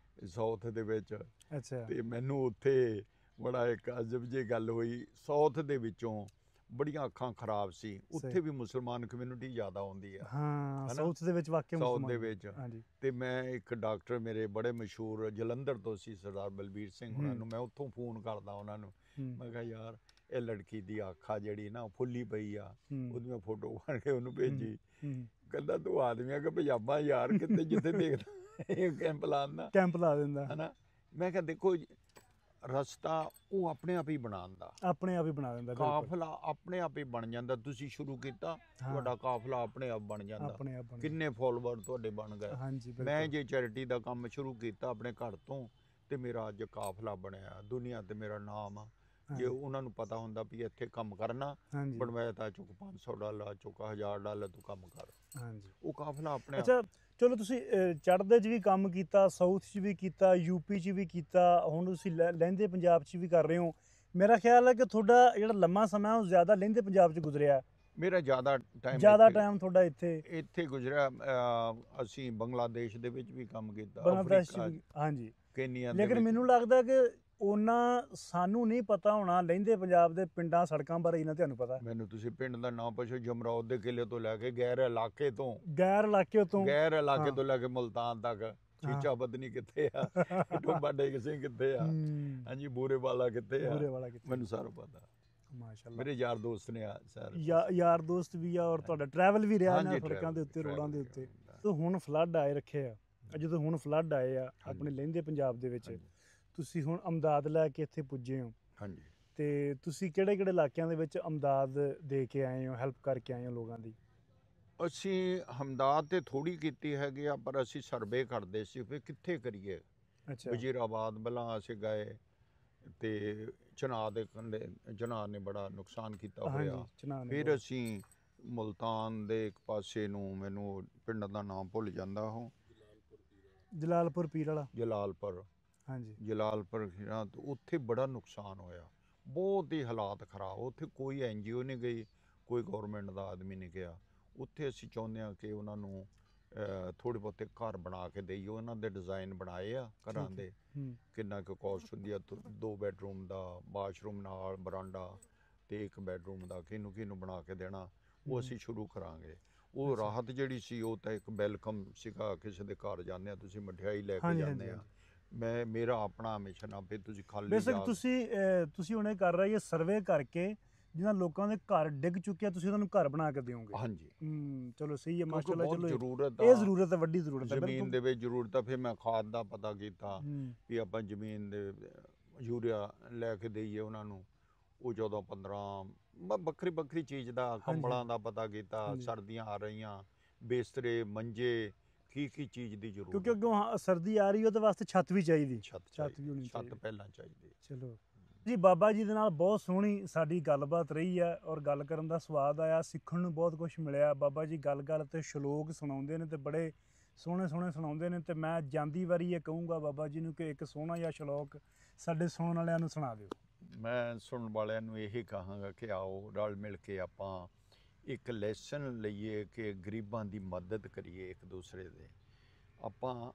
ਸਾਊਥ ਦੇ ਵਿੱਚ। ਅੱਛਾ। ਤੇ ਮੈਨੂੰ ਉੱਥੇ ਬੜਾ ਇੱਕ ਅਜਬ ਜਿਹੀ ਗੱਲ ਹੋਈ। ਸਾਊਥ ਦੇ ਵਿੱਚੋਂ ਬੜੀਆਂ ਅੱਖਾਂ ਖਰਾਬ ਸੀ, ਉੱਥੇ ਵੀ ਮੁਸਲਮਾਨ ਕਮਿਊਨਿਟੀ ਜ਼ਿਆਦਾ ਆਉਂਦੀ ਆ। ਹਾਂ, ਹਨਾ? ਸਾਊਥ ਦੇ ਵਿੱਚ ਵਾਕਿਆ ਸਾਊਥ ਮੁਸਲਮਾਨ ਦੇ ਵਿੱਚ। ਹਾਂਜੀ। ਤੇ ਮੈਂ ਇੱਕ ਡਾਕਟਰ ਮੇਰੇ ਬੜੇ ਮਸ਼ਹੂਰ ਜਲੰਧਰ ਤੋਂ ਸੀ, ਸਰਦਾਰ ਬਲਬੀਰ ਸਿੰਘ ਉਹਨਾਂ ਨੂੰ, ਮੈਂ ਉੱਥੋਂ ਫੋਨ ਕਰਦਾ ਉਹਨਾਂ ਨੂੰ। ਮੈਂ ਕਿਹਾ ਯਾਰ ਇਹ ਲੜਕੀ ਦੀ ਅੱਖ ਆ ਜਿਹੜੀ ਨਾ ਫੁੱਲੀ ਪਈ ਆ, ਉਹਦੀ ਮੈਂ ਫੋਟੋ ਬਣ ਕੇ ਉਹਨੂੰ ਭੇਜੀ। ਕਹਿੰਦਾ ਤੂੰ ਆਦਮੀਆਂ ਕਿ ਪੰਜਾਬਾ ਯਾਰ ਕਿਤੇ ਜਿੱਥੇ ਦੇਖਦਾ ਇਹ ਕੈਂਪ ਲਾਉਂਦਾ, ਕੈਂਪ ਲਾ ਦਿੰਦਾ। ਹਨਾ? ਮੈਂ ਕਿਹਾ ਦੇਖੋ ਰਸਤਾ ਉਹ ਆਪਣੇ ਆਪ ਹੀ ਬਣਾਉਂਦਾ, ਆਪਣੇ ਆਪ ਹੀ ਬਣਾ ਦਿੰਦਾ, ਬਿਲਕੁਲ ਕਾਫਲਾ ਆਪਣੇ ਆਪ ਹੀ ਬਣ ਜਾਂਦਾ। ਤੁਸੀਂ ਸ਼ੁਰੂ ਕੀਤਾ, ਹਾਂ, ਤੁਹਾਡਾ ਕਾਫਲਾ ਆਪਣੇ ਆਪ ਬਣ ਜਾਂਦਾ। ਆਪਣੇ ਆਪ ਬਣ ਕਿੰਨੇ ਫੋਲੋਵਰ ਤੁਹਾਡੇ ਬਣ ਗਏ। ਹਾਂਜੀ ਮੈਂ ਬਿਲਕੁਲ ਜੇ ਚੈਰਿਟੀ ਦਾ ਕੰਮ ਸ਼ੁਰੂ ਕੀਤਾ ਆਪਣੇ ਘਰ ਤੋਂ, ਤੇ ਮੇਰਾ ਅੱਜ ਕਾਫਲਾ ਬਣਿਆ, ਦੁਨੀਆ ਤੇ ਮੇਰਾ ਨਾਮ ਆ। ਜੇ ਹਾਂਜੀ, ਉਹਨਾਂ ਨੂੰ ਪਤਾ ਹੁੰਦਾ ਵੀ ਇੱਥੇ ਕੰਮ ਕਰਨਾ, ਹਾਂਜੀ ਬਣਵਾਇਆ ਤਾਂ ਚੁੱਕ $500 ਚੁੱਕ $1000 ਤੂੰ ਕੰਮ ਕਰ, ਹਾਂਜੀ। ਉਹ ਕਾਫਲਾ ਆਪਣੇ ਆਪ। ਅੱਛਾ ਚਲੋ, ਤੁਸੀਂ ਚੜ੍ਹਦੇ 'ਚ ਵੀ ਕੰਮ ਕੀਤਾ, ਸਾਊਥ 'ਚ ਵੀ ਕੀਤਾ, ਯੂਪੀ 'ਚ ਵੀ ਕੀਤਾ, ਹੁਣ ਤੁਸੀਂ ਲਹਿੰਦੇ ਪੰਜਾਬ 'ਚ ਵੀ ਕਰ ਰਹੇ ਹੋ। ਮੇਰਾ ਖਿਆਲ ਹੈ ਕਿ ਤੁਹਾਡਾ ਜਿਹੜਾ ਲੰਮਾ ਸਮਾਂ ਉਹ ਜ਼ਿਆਦਾ ਲਹਿੰਦੇ ਪੰਜਾਬ 'ਚ ਗੁਜ਼ਰਿਆ, ਮੇਰਾ ਜ਼ਿਆਦਾ ਜ਼ਿਆਦਾ ਟਾਈਮ ਟਾਈਮ ਤੁਹਾਡਾ ਇੱਥੇ ਇੱਥੇ ਗੁਜ਼ਰਿਆ। ਅਸੀਂ ਬੰਗਲਾਦੇਸ਼ ਦੇ ਵਿੱਚ ਵੀ ਕੰਮ ਕੀਤਾ, ਬੰਗਲਾਦੇਸ਼ 'ਚ ਅਫਰੀਕਾ, ਵੀ, ਹਾਂਜੀ। ਕੇਨੀਆ ਦੇ ਲੇਕਿਨ ਵਿੱਚ। ਮੈਨੂੰ ਲੱਗਦਾ ਕਿ ਉਹਨਾਂ ਸਾਨੂੰ ਨਹੀਂ ਪਤਾ ਹੋਣਾ ਲਹਿੰਦੇ ਪੰਜਾਬ ਦੇ ਪਿੰਡਾਂ ਸੜਕਾਂ ਬਾਰੇ, ਇਹਨਾਂ ਤੁਹਾਨੂੰ ਪਤਾ। ਮੈਨੂੰ ਤੁਸੀਂ ਪਿੰਡ ਦਾ ਨਾਮ ਪੁੱਛੋ, ਜਮਰੌਦ ਦੇ ਕਿਲੇ ਤੋਂ ਲੈ ਕੇ ਗੈਰ ਇਲਾਕੇ ਤੋਂ, ਗੈਰ ਇਲਾਕੇ ਤੋਂ, ਗੈਰ ਇਲਾਕੇ ਹਾਂ, ਤੋਂ ਲੈ ਕੇ ਮੁਲਤਾਨ ਤੱਕ, ਚੀਚਾ ਬਦਨੀ ਕਿੱਥੇ ਆ, ਟੋਬਾ ਡੇਗ ਸਿੰਘ ਕਿੱਥੇ ਆ, ਹਾਂਜੀ ਬੂਰੇ ਵਾਲਾ ਕਿੱਥੇ ਆ, ਬੂਰੇ ਵਾਲਾ ਕਿੱਥੇ, ਮੈਨੂੰ ਸਾਰਾ ਪਤਾ। ਮਾਸ਼ਾਅੱਲਾ। ਮੇਰੇ ਯਾਰ ਦੋਸਤ ਨੇ ਆ ਸਰ, ਯਾਰ ਦੋਸਤ ਵੀ ਆ, ਔਰ ਤੁਹਾਡਾ ਟਰੈਵਲ ਵੀ ਰਿਹਾ ਨਾ ਹਾਂਜੀ, ਸੜਕਾਂ ਦੇ ਉੱਤੇ, travel ਰੋਡਾਂ ਦੇ ਵੀ ਉੱਤੇ। ਹੁੰਦਾ। ਤੇ ਹੁਣ ਫਲੱਡ ਆਏ ਰੱਖੇ ਆ, ਜਦੋਂ ਹੁਣ ਫਲੱਡ ਆਏ ਆ ਆਪਣੇ ਲਹਿੰਦੇ ਪੰਜਾਬ ਦੇ ਵਿੱਚ, ਹਾਂਜੀ, ਤੁਸੀਂ ਹੁਣ ਅਮਦਾਦ ਲੈ ਕੇ ਇੱਥੇ ਪੁੱਜੇ ਹੋ, ਹਾਂਜੀ। ਤੇ ਤੁਸੀਂ ਕਿਹੜੇ ਕਿਹੜੇ ਇਲਾਕਿਆਂ ਦੇ ਵਿੱਚ ਅਮਦਾਦ ਦੇ ਕੇ ਆਏ ਹੋ, ਹੈਲਪ ਕਰਕੇ ਆਏ ਹੋ ਲੋਕਾਂ ਦੀ? ਅਸੀਂ ਹਮਦਾਦ ਤੇ ਥੋੜੀ ਕੀਤੀ ਹੈਗੀ ਆ, ਪਰ ਅਸੀਂ ਸਰਵੇ ਕਰਦੇ ਸੀ ਵੀ ਕਿੱਥੇ ਕਰੀਏ। ਅੱਛਾ, ਵਜ਼ੀਰਾਬਾਦ ਪਹਿਲਾਂ ਅਸੀਂ ਗਏ, ਤੇ ਚਨਾਹ ਦੇ ਕੰਢੇ, ਚਨਾਹ ਨੇ ਬੜਾ ਨੁਕਸਾਨ ਕੀਤਾ ਹੋਇਆ। ਹਾਂਜੀ ਚਨਾਹ ਨੇ ਫਿਰ ਬਹੁਤ। ਅਸੀਂ ਮੁਲਤਾਨ ਦੇ ਇੱਕ ਪਾਸੇ ਨੂੰ, ਮੈਨੂੰ ਪਿੰਡ ਦਾ ਨਾਮ ਭੁੱਲ ਜਾਂਦਾ, ਉਹ ਜਲਾਲਪੁਰ ਪੀਰ ਵਾਲਾ, ਜਲਾਲਪੁਰ, ਹਾਂਜੀ ਜਲਾਲਪੁਰ ਖੀਰਾ, ਤੇ ਉੱਥੇ ਬੜਾ ਨੁਕਸਾਨ ਹੋਇਆ, ਬਹੁਤ ਹੀ ਹਾਲਾਤ ਖਰਾਬ। ਉੱਥੇ ਕੋਈ NGO ਨਹੀਂ ਗਈ, ਕੋਈ ਗਵਰਨਮੈਂਟ ਦਾ ਆਦਮੀ ਨਹੀਂ ਗਿਆ। ਉੱਥੇ ਅਸੀਂ ਚਾਹੁੰਦੇ ਹਾਂ ਕਿ ਉਹਨਾਂ ਨੂੰ ਥੋੜ੍ਹੇ ਬਹੁਤੇ ਘਰ ਬਣਾ ਕੇ ਦੇਈਏ। ਉਹਨਾਂ ਦੇ ਡਿਜ਼ਾਈਨ ਬਣਾਏ ਆ ਘਰਾਂ ਠੀਕ ਹੈ। ਦੇ, ਹੂੰ, ਕਿੰਨਾ ਕੁ ਕੋਸਟ ਹੁੰਦੀ ਆ, 2 ਬੈਡਰੂਮ ਦਾ, ਬਾਥਰੂਮ ਨਾਲ, ਬਰਾਂਡਾ, ਤੇ 1 ਬੈਡਰੂਮ ਦਾ, ਕਿਹਨੂੰ ਬਣਾ ਕੇ ਦੇਣਾ, ਉਹ ਅਸੀਂ ਸ਼ੁਰੂ ਕਰਾਂਗੇ। ਉਹ ਅੱਛਾ। ਰਾਹਤ ਜਿਹੜੀ ਸੀ, ਉਹ ਤਾਂ ਇੱਕ ਵੈਲਕਮ ਸੀਗਾ, ਕਿਸੇ ਦੇ ਘਰ ਜਾਂਦੇ ਆ ਤੁਸੀਂ ਮਠਿਆਈ ਲੈ ਕੇ ਹਾਂਜੀ, ਜਾਂਦੇ ਹਾਂਜੀ, ਆ। ਮੇਰਾ ਆਪਣਾ ਮਿਸ਼ਨ ਆ ਵੀ ਤੁਸੀਂ ਖਾਲੀ ਬੇਸਿਕ ਜਾ, ਤੁਸੀਂ ਹੁਣੇ ਕਰ ਰਹੇ ਹੋ ਸਰਵੇ ਕਰਕੇ, ਜਿਨ੍ਹਾਂ ਲੋਕਾਂ ਦੇ ਘਰ ਡਿੱਗ ਚੁੱਕੇ ਆ, ਤੁਸੀਂ ਉਹਨਾਂ ਨੂੰ ਘਰ ਬਣਾ ਕੇ ਦਿਓਗੇ। ਹਾਂਜੀ, ਚਲੋ ਸਹੀ ਹੈ, ਕਿਉਂਕਿ ਮਾਸ਼ਾਅੱਲਾ। ਬਹੁਤ ਚਲੋ ਜ਼ਰੂਰਤ ਇਹ ਆ, ਜ਼ਰੂਰਤ ਹੈ, ਵੱਡੀ ਜ਼ਰੂਰਤ ਹੈ, ਜ਼ਮੀਨ ਬਿਲਕੁਲ। ਦੇ ਵਿੱਚ ਜ਼ਰੂਰਤ ਆ। ਫਿਰ ਮੈਂ ਖਾਦ ਦਾ ਪਤਾ ਕੀਤਾ ਹੂੰ, ਵੀ ਆਪਾਂ ਜ਼ਮੀਨ ਦੇ ਯੂਰੀਆ ਲੈ ਕੇ ਦੇਈਏ ਉਹਨਾਂ ਨੂੰ, ਉਹ 14-15 ਵੱਖਰੀ ਚੀਜ਼ ਦਾ, ਕੰਬਲਾਂ ਦਾ ਪਤਾ ਕੀਤਾ, ਹਾਂਜੀ। ਸਰਦੀਆਂ ਆ ਰਹੀਆਂ, ਬਿਸਤਰੇ, ਮੰਜੇ, ਕੀ ਚੀਜ਼ ਦੀ ਕਿਉਂਕਿ ਜ਼ਰੂਰਤ, ਅੱਗੋਂ ਸਰਦੀ ਆ ਰਹੀ, ਉਹਦੇ ਵਾਸਤੇ ਛੱਤ ਵੀ ਚਾਹੀਦੀ, ਛੱਤ ਛੱਤ ਵੀ ਹੋਣੀ ਛੱਤ ਚਾਹੀਦੀ। ਪਹਿਲਾਂ ਚਾਹੀਦੀ। ਚਲੋ ਜੀ, ਬਾਬਾ ਜੀ ਦੇ ਨਾਲ ਬਹੁਤ ਸੋਹਣੀ ਸਾਡੀ ਗੱਲਬਾਤ ਰਹੀ ਹੈ, ਔਰ ਗੱਲ ਕਰਨ ਦਾ ਸਵਾਦ ਆਇਆ, ਸਿੱਖਣ ਨੂੰ ਬਹੁਤ ਕੁਝ ਮਿਲਿਆ। ਬਾਬਾ ਜੀ ਗੱਲ ਤੇ ਸ਼ਲੋਕ ਸੁਣਾਉਂਦੇ ਨੇ, ਤੇ ਬੜੇ ਸੋਹਣੇ ਸੁਣਾਉਂਦੇ ਨੇ, ਤੇ ਮੈਂ ਜਾਂਦੀ ਵਾਰੀ ਇਹ ਕਹੂੰਗਾ ਬਾਬਾ ਜੀ ਨੂੰ ਕਿ ਇੱਕ ਸੋਹਣਾ ਜਿਹਾ ਸ਼ਲੋਕ ਸਾਡੇ ਸੁਣਨ ਵਾਲਿਆਂ ਨੂੰ ਸੁਣਾ ਦਿਓ। ਮੈਂ ਸੁਣਨ ਵਾਲਿਆਂ ਨੂੰ ਇਹੀ ਕਹਾਂਗਾ ਕਿ ਆਓ ਰਲ ਮਿਲ ਕੇ ਆਪਾਂ ਇੱਕ ਲੈਸਨ ਲਈਏ ਕਿ ਗਰੀਬਾਂ ਦੀ ਮਦਦ ਕਰੀਏ ਇੱਕ ਦੂਸਰੇ ਦੇ। ਆਪਾਂ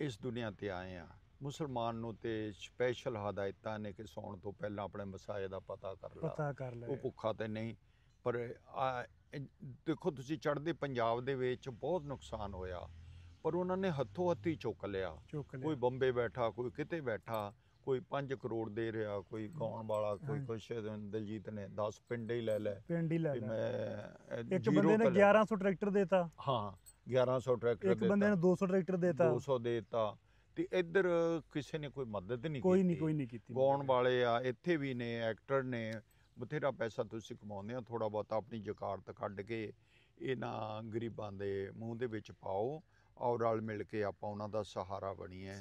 ਇਸ ਦੁਨੀਆ ਤੇ ਆਏ ਆ, ਮੁਸਲਮਾਨ ਨੂੰ ਤੇ ਸਪੈਸ਼ਲ ਹਦਾਇਤਾਂ ਨੇ ਕਿ ਸੌਣ ਤੋਂ ਪਹਿਲਾਂ ਆਪਣੇ ਮਸਾਏ ਦਾ ਪਤਾ ਕਰ ਲੈ, ਉਹ ਭੁੱਖਾ ਤੇ ਨਹੀਂ। ਪਰ ਦੇਖੋ ਤੁਸੀਂ, ਚੜ੍ਹਦੇ ਪੰਜਾਬ ਦੇ ਵਿੱਚ ਬਹੁਤ ਨੁਕਸਾਨ ਹੋਇਆ, ਪਰ ਉਹਨਾਂ ਨੇ ਹੱਥੋਂ ਹੱਥੀ ਚੁੱਕ ਲਿਆ। ਕੋਈ ਬੰਬੇ ਬੈਠਾ, ਕੋਈ ਕਿਤੇ ਬੈਠਾ, ਕੋਈ 5 ਕਰੋੜ ਦੇ ਰਿਹਾ, ਕੋਈ ਗਾਉਣ ਵਾਲਾ, ਕੋਈ ਕੁਛ। ਦਲਜੀਤ ਨੇ 10 ਪਿੰਡ ਹੀ ਲੈ ਲੈ, ਪਿੰਡ ਹੀ ਲੈ ਵੀ ਲੈ। ਮੈਂ ਇੱਕ ਬੰਦੇ ਨੇ 1100 ਟਰੈਕਟਰ ਦੇਤਾ, ਹਾਂ 1100 ਟਰੈਕਟਰ ਇੱਕ ਬੰਦੇ ਨੇ 200 ਟਰੈਕਟਰ ਦੇਤਾ, 200 ਦੇਤਾ, ਤੇ ਇੱਧਰ ਕਿਸੇ ਨੇ ਕੋਈ ਮਦਦ ਨਹੀਂ ਕੋਈ ਕੀਤੀ। ਨਹੀਂ ਕੀਤੀ। ਗਾਉਣ ਵਾਲੇ ਆ ਇੱਥੇ ਵੀ ਨੇ, ਐਕਟਰ ਨੇ, ਬਥੇਰਾ ਪੈਸਾ ਤੁਸੀਂ ਕਮਾਉਂਦੇ ਆ, ਥੋੜਾ ਬਹੁਤਾ ਆਪਣੀ ਜਕਾਰਤ ਕੱਢ ਕੇ ਇਹਨਾਂ ਗਰੀਬਾਂ ਦੇ ਮੂੰਹ ਦੇ ਵਿੱਚ ਪਾਓ, ਔਰ ਰਲ ਮਿਲ ਕੇ ਆਪਾਂ ਉਹਨਾਂ ਦਾ ਸਹਾਰਾ ਬਣੀਏ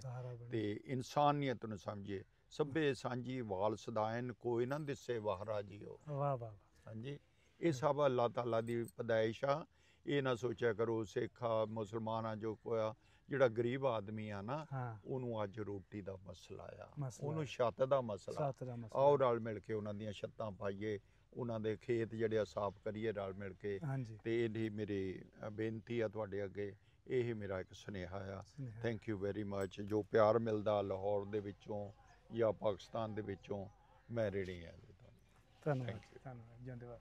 ਤੇ ਇਨਸਾਨੀਅਤ ਨੂੰ ਸਮਝੀਏ। ਸਭੇ ਸਾਂਝੀ ਵਾਲ ਸਦਾਇਨ, ਕੋਈ ਨਾ ਦਿਸੇ ਵਾਹਰਾ ਜੀਓ। ਵਾਹ ਵਾਹ। ਹਾਂਜੀ, ਇਹ ਸਭ ਅੱਲਾਹ ਤਾਲਾ ਦੀ ਪਦਾਇਸ਼ ਆ। ਇਹ ਨਾ ਸੋਚਿਆ ਕਰੋ ਸਿੱਖ ਆ, ਮੁਸਲਮਾਨ ਆ, ਜੋ ਕੋਇਆ ਜਿਹੜਾ ਗਰੀਬ ਆਦਮੀ ਆ ਨਾ, ਉਹਨੂੰ ਅੱਜ ਰੋਟੀ ਦਾ ਮਸਲਾ ਆ, ਉਹਨੂੰ ਛੱਤ ਦਾ ਮਸਲਾ। ਆਓ ਰਲ ਮਿਲ ਕੇ ਉਹਨਾਂ ਦੀਆਂ ਛੱਤਾਂ ਪਾਈਏ, ਉਹਨਾਂ ਦੇ ਖੇਤ ਜਿਹੜੇ ਆ ਸਾਫ਼ ਕਰੀਏ ਰਲ ਮਿਲ ਕੇ। ਤੇ ਇਹ ਮੇਰੀ ਬੇਨਤੀ ਆ ਤੁਹਾਡੇ ਅੱਗੇ, ਇਹ ਮੇਰਾ ਇੱਕ ਸੁਨੇਹਾ ਆ। Thank you very much. ਜੋ ਪਿਆਰ ਮਿਲਦਾ ਲਾਹੌਰ ਦੇ ਵਿੱਚੋਂ ਜਾਂ ਪਾਕਿਸਤਾਨ ਦੇ ਵਿੱਚੋਂ, ਮੈਂ ਰਿਣੀ ਆ। ਧੰਨਵਾਦ, ਧੰਨਵਾਦ, ਧੰਨਵਾਦ।